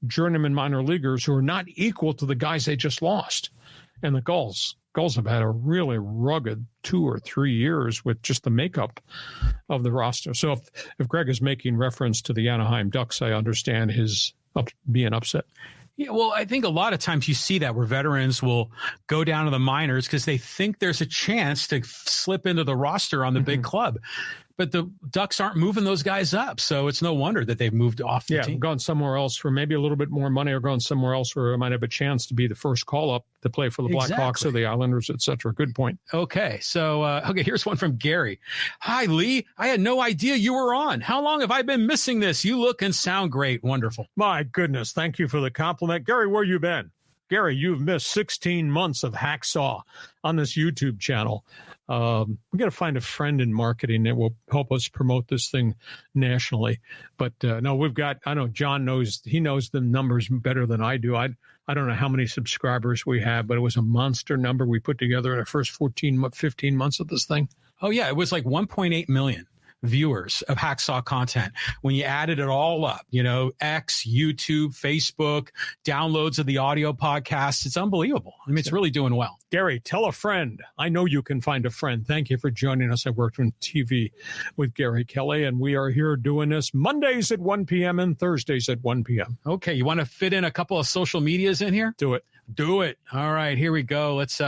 journeyman minor leaguers who are not equal to the guys they just lost. And the Gulls have had a really rugged 2 or 3 years with just the makeup of the roster. So if Greg is making reference to the Anaheim Ducks, I understand his being upset. Yeah, well, I think a lot of times you see that where veterans will go down to the minors because they think there's a chance to slip into the roster on the big club. but the Ducks aren't moving those guys up. So it's no wonder that they've moved off the team. Gone somewhere else for maybe a little bit more money, or gone somewhere else where it might have a chance to be the first call-up to play for the Blackhawks or the Islanders, etc. Good point. Okay, so here's one from Gary. Hi, Lee. I had no idea you were on. How long have I been missing this? You look and sound great. Wonderful. My goodness, thank you for the compliment. Gary, where you been? Gary, you've missed 16 months of Hacksaw on this YouTube channel. We got to find a friend in marketing that will help us promote this thing nationally. But no, I know John knows the numbers better than I do. I don't know how many subscribers we have, but it was a monster number we put together in the first 15 months of this thing. Oh, yeah. It was like 1.8 million viewers of Hacksaw content when you added it all up, X, YouTube, Facebook, downloads of the audio podcasts. It's unbelievable. I mean, it's really doing well. Gary, tell a friend. I know you can find a friend. Thank you for joining us. I worked on TV with Gary Kelly, and we are here doing this Mondays at 1 p.m. and Thursdays at 1 p.m. Okay, you want to fit in a couple of social medias in here? Do it. All right, here we go. Let's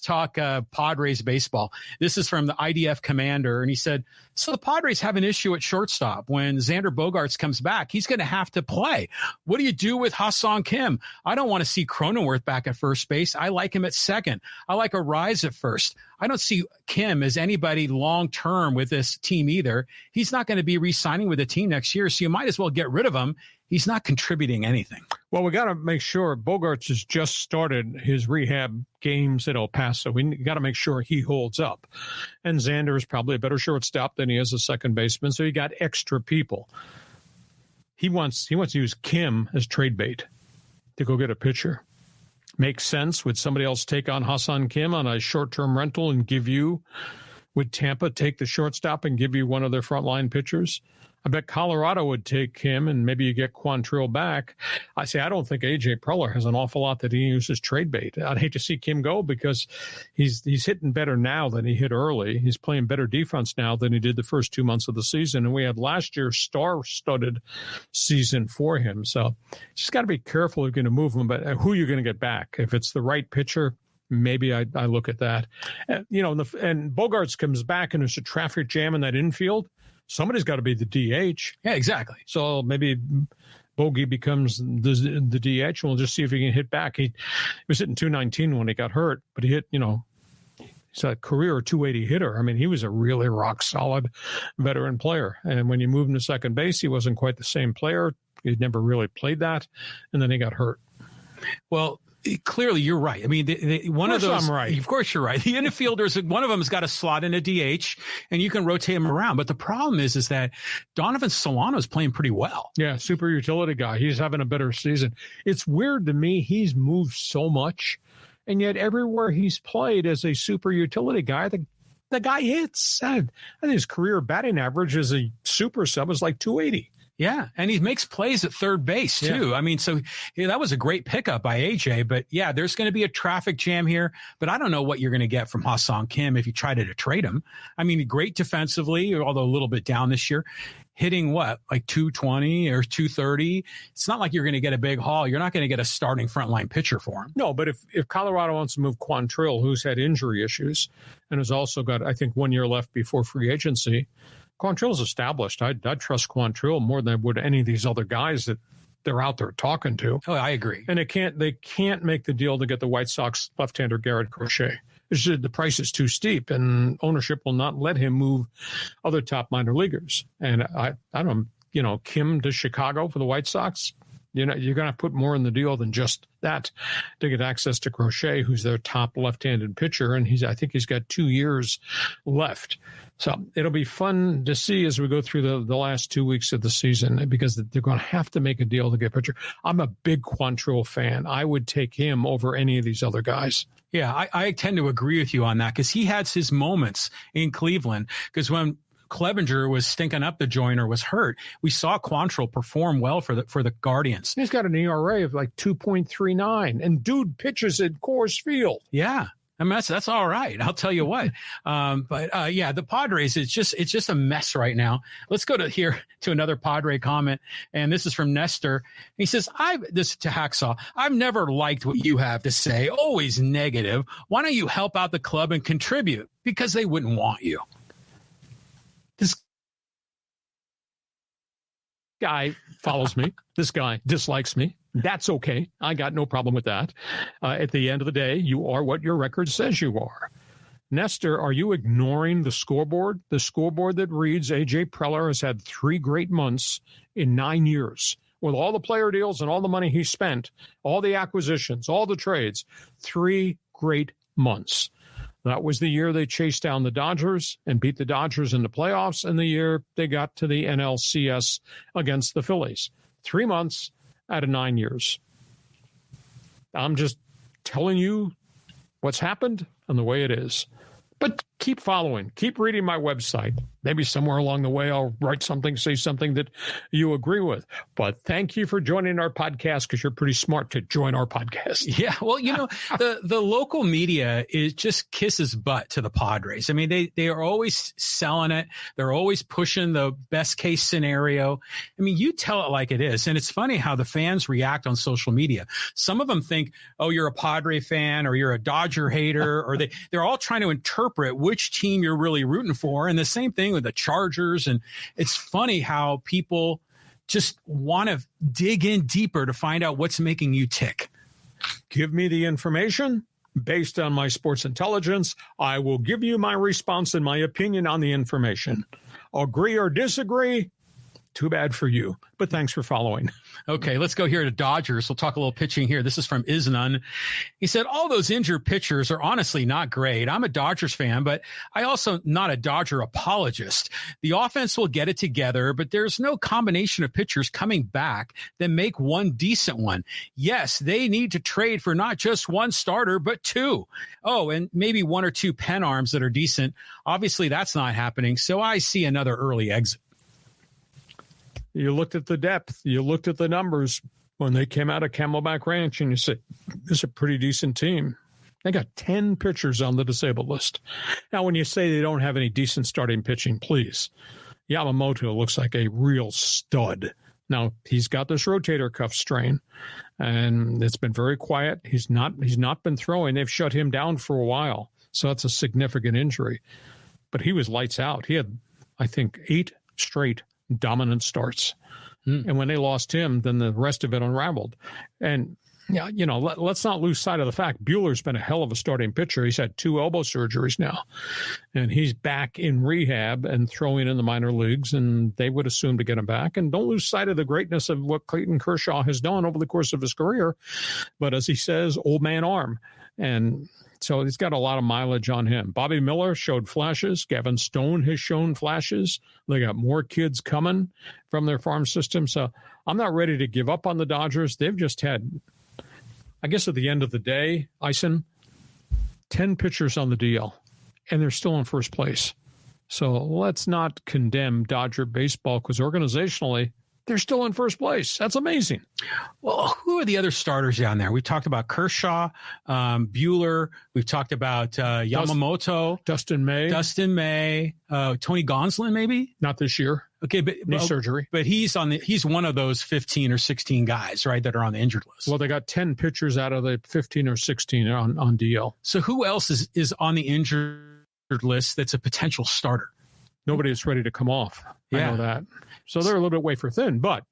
talk Padres baseball. This is from the IDF commander, and he said, so the Padres have an issue at shortstop. When Xander Bogaerts comes back, he's going to have to play. What do you do with Ha-Seong Kim? I don't want to see Cronenworth back at first base. I like him at second. I like a rise at first. I don't see Kim as anybody long-term with this team either. He's not going to be re-signing with the team next year, so you might as well get rid of him. He's not contributing anything. Well, we got to make sure Bogaerts has just started his rehab games at El Paso. We got to make sure he holds up. And Xander is probably a better shortstop than he is a second baseman, so you got extra people. He wants to use Kim as trade bait to go get a pitcher. Makes sense. Would somebody else take on Ha-Seong Kim on a short-term rental and would Tampa take the shortstop and give you one of their frontline pitchers? I bet Colorado would take him, and maybe you get Quantrill back. I don't think A.J. Preller has an awful lot that he uses trade bait. I'd hate to see Kim go because he's hitting better now than he hit early. He's playing better defense now than he did the first 2 months of the season, and we had last year's star-studded season for him. So just got to be careful if you're going to move him, but who you're going to get back. If it's the right pitcher, maybe I look at that. And Bogaerts comes back and there's a traffic jam in that infield. Somebody's got to be the DH. Yeah, exactly. So maybe Bogey becomes the DH, and we'll just see if he can hit back. He was hitting 219 when he got hurt, but he hit, he's a career 280 hitter. I mean, he was a really rock-solid veteran player. And when you move him to second base, he wasn't quite the same player. He'd never really played that, and then he got hurt. Well, clearly, you're right. I mean, one of those. I'm right. Of course, you're right. The infielders, one of them has got a slot in a DH, and you can rotate him around. But the problem is that Donovan Solano is playing pretty well. Yeah, super utility guy. He's having a better season. It's weird to me. He's moved so much, and yet everywhere he's played as a super utility guy, the guy hits. I think his career batting average as a super sub is like 280. Yeah, and he makes plays at third base, too. Yeah. I mean, so that was a great pickup by AJ. But, yeah, there's going to be a traffic jam here. But I don't know what you're going to get from Ha-Seong Kim if you try to trade him. I mean, great defensively, although a little bit down this year. Hitting what, like 220 or 230? It's not like you're going to get a big haul. You're not going to get a starting frontline pitcher for him. No, but if Colorado wants to move Quantrill, who's had injury issues and has also got, I think, 1 year left before free agency, Quantrill's established. I'd trust Quantrill more than I would any of these other guys that they're out there talking to. Oh, I agree. And they can't make the deal to get the White Sox left-hander Garrett Crochet. It's just the price is too steep, and ownership will not let him move other top minor leaguers. And I don't, Kim to Chicago for the White Sox. You're going to put more in the deal than just that to get access to Crochet, who's their top left-handed pitcher, and I think he's got 2 years left. So it'll be fun to see as we go through the last 2 weeks of the season, because they're going to have to make a deal to get a pitcher. I'm a big Quantrill fan. I would take him over any of these other guys. Yeah, I tend to agree with you on that, because he had his moments in Cleveland, because when Clevenger was stinking up the joint or was hurt, we saw Quantrill perform well for the Guardians. He's got an ERA of like 2.39, and dude pitches at Coors Field. Yeah. I mean, that's all right. I'll tell you what. But the Padres, it's just a mess right now. Let's go to another Padre comment. And this is from Nestor. He says, this to Hacksaw, I've never liked what you have to say. Always negative. Why don't you help out the club and contribute? Because they wouldn't want you. This guy follows me. This guy dislikes me. That's okay. I got no problem with that. At the end of the day, you are what your record says you are. Nestor, are you ignoring the scoreboard? The scoreboard that reads A.J. Preller has had 3 great months in 9 years. With all the player deals and all the money he spent, all the acquisitions, all the trades, 3 great months. That was the year they chased down the Dodgers and beat the Dodgers in the playoffs, and the year they got to the NLCS against the Phillies. 3 months out of 9 years. I'm just telling you what's happened and the way it is. But keep following. Keep reading my website. Maybe somewhere along the way I'll write something, say something that you agree with. But thank you for joining our podcast, because you're pretty smart to join our podcast. Yeah, well, the local media is just kisses butt to the Padres. I mean, they are always selling it. They're always pushing the best case scenario. I mean, you tell it like it is. And it's funny how the fans react on social media. Some of them think, oh, you're a Padre fan or you're a Dodger hater, or they're all trying to interpret which team you're really rooting for. And the same thing with the Chargers. And it's funny how people just want to dig in deeper to find out what's making you tick. Give me the information based on my sports intelligence. I will give you my response and my opinion on the information. Agree or disagree? Too bad for you, but thanks for following. Okay, let's go here to Dodgers. We'll talk a little pitching here. This is from Isnun. He said, all those injured pitchers are honestly not great. I'm a Dodgers fan, but I also not a Dodger apologist. The offense will get it together, but there's no combination of pitchers coming back that make one decent one. Yes, they need to trade for not just one starter, but 2. Oh, and maybe 1 or 2 pen arms that are decent. Obviously, that's not happening, so I see another early exit. You looked at the depth. You looked at the numbers when they came out of Camelback Ranch, and you said, this is a pretty decent team. They got 10 pitchers on the disabled list. Now, when you say they don't have any decent starting pitching, please. Yamamoto looks like a real stud. Now, he's got this rotator cuff strain, and it's been very quiet. He's not been throwing. They've shut him down for a while, so that's a significant injury. But he was lights out. He had, I think, 8 straight dominant starts. And when they lost him, then the rest of it unraveled. And, let's not lose sight of the fact Buehler's been a hell of a starting pitcher. He's had 2 elbow surgeries now, and he's back in rehab and throwing in the minor leagues, and they would assume to get him back. And don't lose sight of the greatness of what Clayton Kershaw has done over the course of his career. But as he says, old man arm. And so he's got a lot of mileage on him. Bobby Miller showed flashes. Gavin Stone has shown flashes. They got more kids coming from their farm system. So I'm not ready to give up on the Dodgers. They've just had, I guess at the end of the day, Eisen, 10 pitchers on the DL, and they're still in first place. So let's not condemn Dodger baseball, because organizationally, they're still in first place. That's amazing. Well, who are the other starters down there? We talked about Kershaw, Buehler. We've talked about Yamamoto. Dustin May. Tony Gonsolin, maybe? Not this year. Okay, but knee surgery. But he's one of those 15 or 16 guys, right, that are on the injured list. Well, they got 10 pitchers out of the 15 or 16 on DL. So who else is on the injured list that's a potential starter? Nobody is ready to come off. Yeah. I know that. So they're a little bit wafer thin, but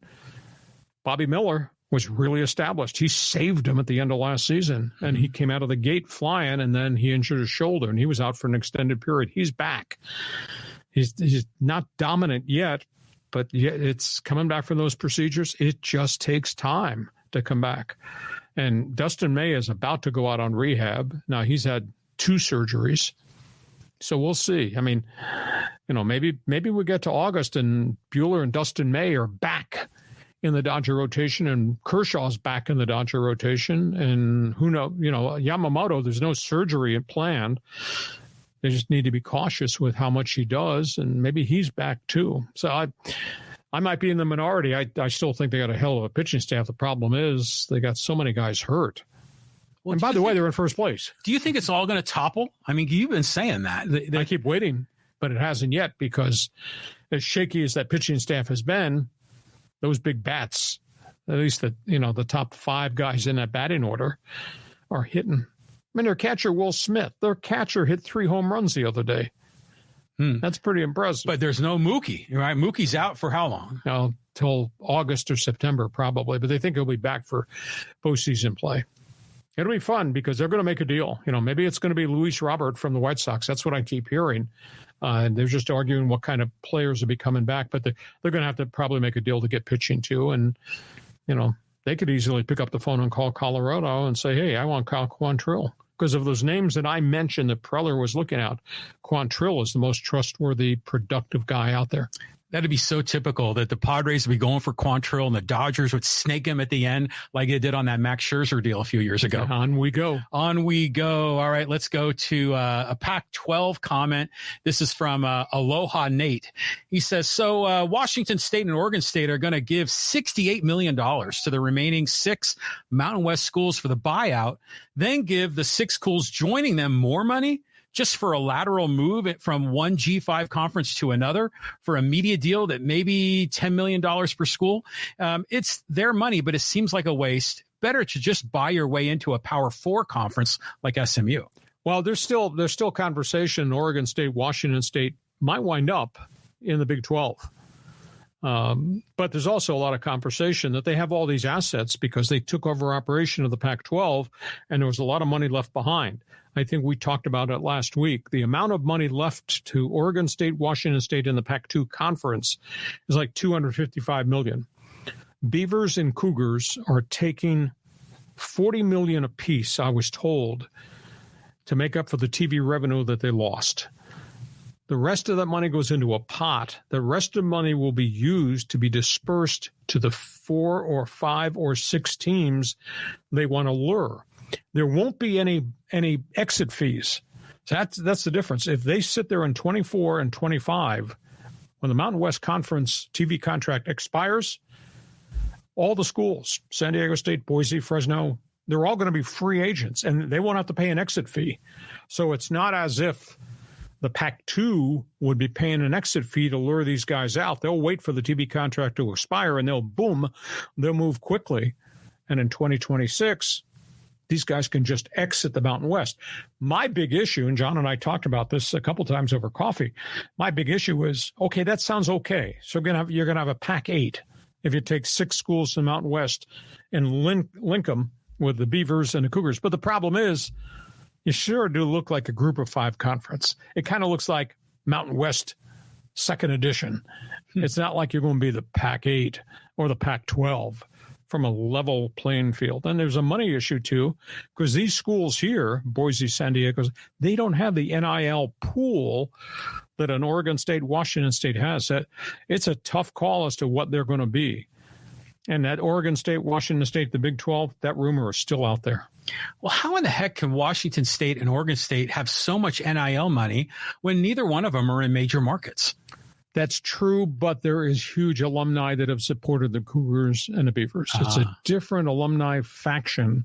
Bobby Miller was really established. He saved him at the end of last season, and he came out of the gate flying, and then he injured his shoulder, and he was out for an extended period. He's back. He's not dominant yet, but it's coming back from those procedures. It just takes time to come back. And Dustin May is about to go out on rehab. Now, he's had 2 surgeries, so we'll see. I mean, maybe we get to August and Buehler and Dustin May are back in the Dodger rotation, and Kershaw's back in the Dodger rotation. And who knows, Yamamoto, there's no surgery planned. They just need to be cautious with how much he does, and maybe he's back too. So I might be in the minority. I still think they got a hell of a pitching staff. The problem is they got so many guys hurt. Well, and by the way, they're in first place. Do you think it's all going to topple? I mean, you've been saying that. I keep waiting, but it hasn't yet, because as shaky as that pitching staff has been, those big bats, at least the top 5 guys in that batting order, are hitting. I mean, their catcher, Will Smith, their catcher hit 3 home runs the other day. That's pretty impressive. But there's no Mookie, right? Mookie's out for how long? Till August or September probably, but they think he'll be back for postseason play. It'll be fun because they're going to make a deal. Maybe it's going to be Luis Robert from the White Sox. That's what I keep hearing. And they're just arguing what kind of players will be coming back, but they're going to have to probably make a deal to get pitching too. And, they could easily pick up the phone and call Colorado and say, hey, I want Kyle Quantrill. Because of those names that I mentioned that Preller was looking at, Quantrill is the most trustworthy, productive guy out there. That'd be so typical that the Padres would be going for Quantrill and the Dodgers would snake him at the end like they did on that Max Scherzer deal a few years ago. On we go. All right, let's go to a Pac-12 comment. This is from Aloha Nate. He says, so Washington State and Oregon State are going to give $68 million to the remaining 6 Mountain West schools for the buyout, then give the 6 schools joining them more money just for a lateral move from one G5 conference to another for a media deal that maybe $10 million per school. It's their money, but it seems like a waste. Better to just buy your way into a Power 4 conference like SMU. Well, there's still conversation. Oregon State, Washington State might wind up in the Big 12. But there's also a lot of conversation that they have all these assets because they took over operation of the Pac-12 and there was a lot of money left behind. I think we talked about it last week. The amount of money left to Oregon State, Washington State in the Pac-2 conference is like $255 million. Beavers and Cougars are taking $40 million apiece, I was told, to make up for the TV revenue that they lost. The rest of that money goes into a pot. The rest of the money will be used to be dispersed to the 4 or 5 or 6 teams they want to lure. There won't be any exit fees. So that's the difference. If they sit there in 24 and 25, when the Mountain West Conference TV contract expires, all the schools, San Diego State, Boise, Fresno, they're all going to be free agents, and they won't have to pay an exit fee. So it's not as if the Pac-2 would be paying an exit fee to lure these guys out. They'll wait for the TV contract to expire, and they'll move quickly. And in 2026, these guys can just exit the Mountain West. My big issue, and John and I talked about this a couple times over coffee, my big issue is, okay, that sounds okay. So you're going to have a Pac-8 if you take 6 schools in the Mountain West and link them with the Beavers and the Cougars. But the problem is, you sure do look like a Group of 5 conference. It kind of looks like Mountain West second edition. It's not like you're going to be the Pac-8 or the Pac-12 from a level playing field. And there's a money issue, too, because these schools here, Boise, San Diego, they don't have the NIL pool that an Oregon State, Washington State has. It's a tough call as to what they're going to be. And that Oregon State, Washington State, the Big 12, that rumor is still out there. Well, how in the heck can Washington State and Oregon State have so much NIL money when neither one of them are in major markets? That's true, but there is huge alumni that have supported the Cougars and the Beavers. It's a different alumni faction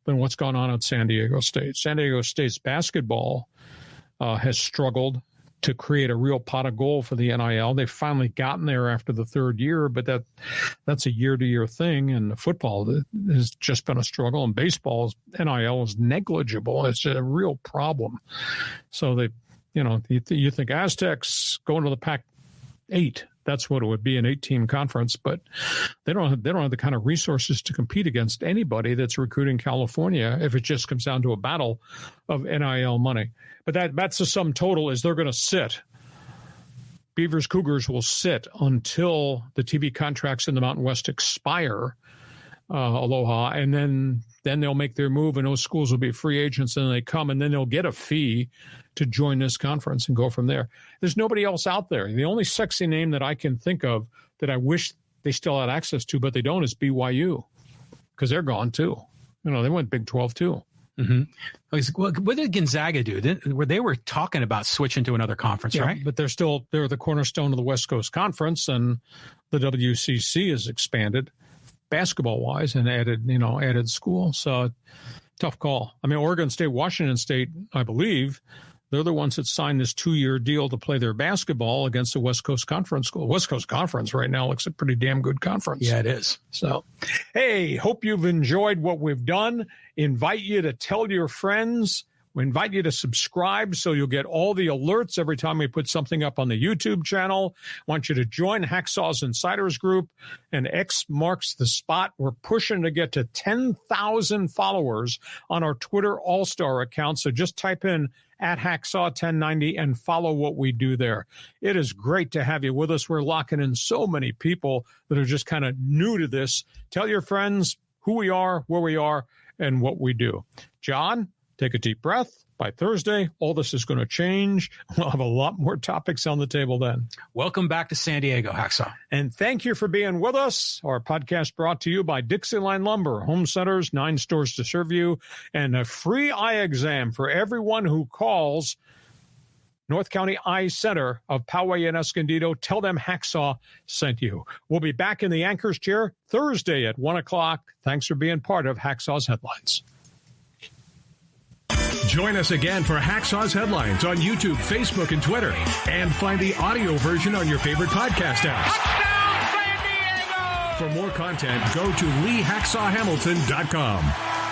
than what's gone on at San Diego State. San Diego State's basketball has struggled to create a real pot of gold for the NIL. They've finally gotten there after the 3rd year, but that's a year-to-year thing. And the football has just been a struggle. And baseball's NIL is negligible. It's a real problem. So you think Aztecs going to the Pac-8, that's what it would be, an 8-team conference, but they don't have the kind of resources to compete against anybody that's recruiting California if it just comes down to a battle of NIL money. But that's the sum total is they're going to sit. Beavers, Cougars will sit until the TV contracts in the Mountain West expire, Aloha, and then they'll make their move, and those schools will be free agents, and they come, and then they'll get a fee to join this conference and go from there. There's nobody else out there. The only sexy name that I can think of that I wish they still had access to, but they don't, is BYU, because they're gone too. They went Big 12 too. Mm-hmm. What did Gonzaga do? They were talking about switching to another conference, right? But they're the cornerstone of the West Coast Conference, and the WCC has expanded basketball-wise and added school. So tough call. I mean, Oregon State, Washington State, I believe, they're the ones that signed this 2-year deal to play their basketball against the West Coast Conference school. West Coast Conference right now looks a pretty damn good conference. Yeah, it is. So, hey, hope you've enjoyed what we've done. Invite you to tell your friends We invite you to subscribe so you'll get all the alerts every time we put something up on the YouTube channel. I want you to join Hacksaw's Insiders Group, and X marks the spot. We're pushing to get to 10,000 followers on our Twitter All-Star account, so just type in @Hacksaw1090 and follow what we do there. It is great to have you with us. We're locking in so many people that are just kind of new to this. Tell your friends who we are, where we are, and what we do. John, take a deep breath. By Thursday, all this is going to change. We'll have a lot more topics on the table then. Welcome back to San Diego, Hacksaw. And thank you for being with us. Our podcast brought to you by DIXIELINE Lumber, home centers, 9 stores to serve you, and a free eye exam for everyone who calls North County Eye Center of Poway and Escondido. Tell them Hacksaw sent you. We'll be back in the anchor's chair Thursday at 1 o'clock. Thanks for being part of Hacksaw's Headlines. Join us again for Hacksaw's Headlines on YouTube, Facebook, and Twitter. And find the audio version on your favorite podcast apps. For more content, go to LeeHacksawHamilton.com.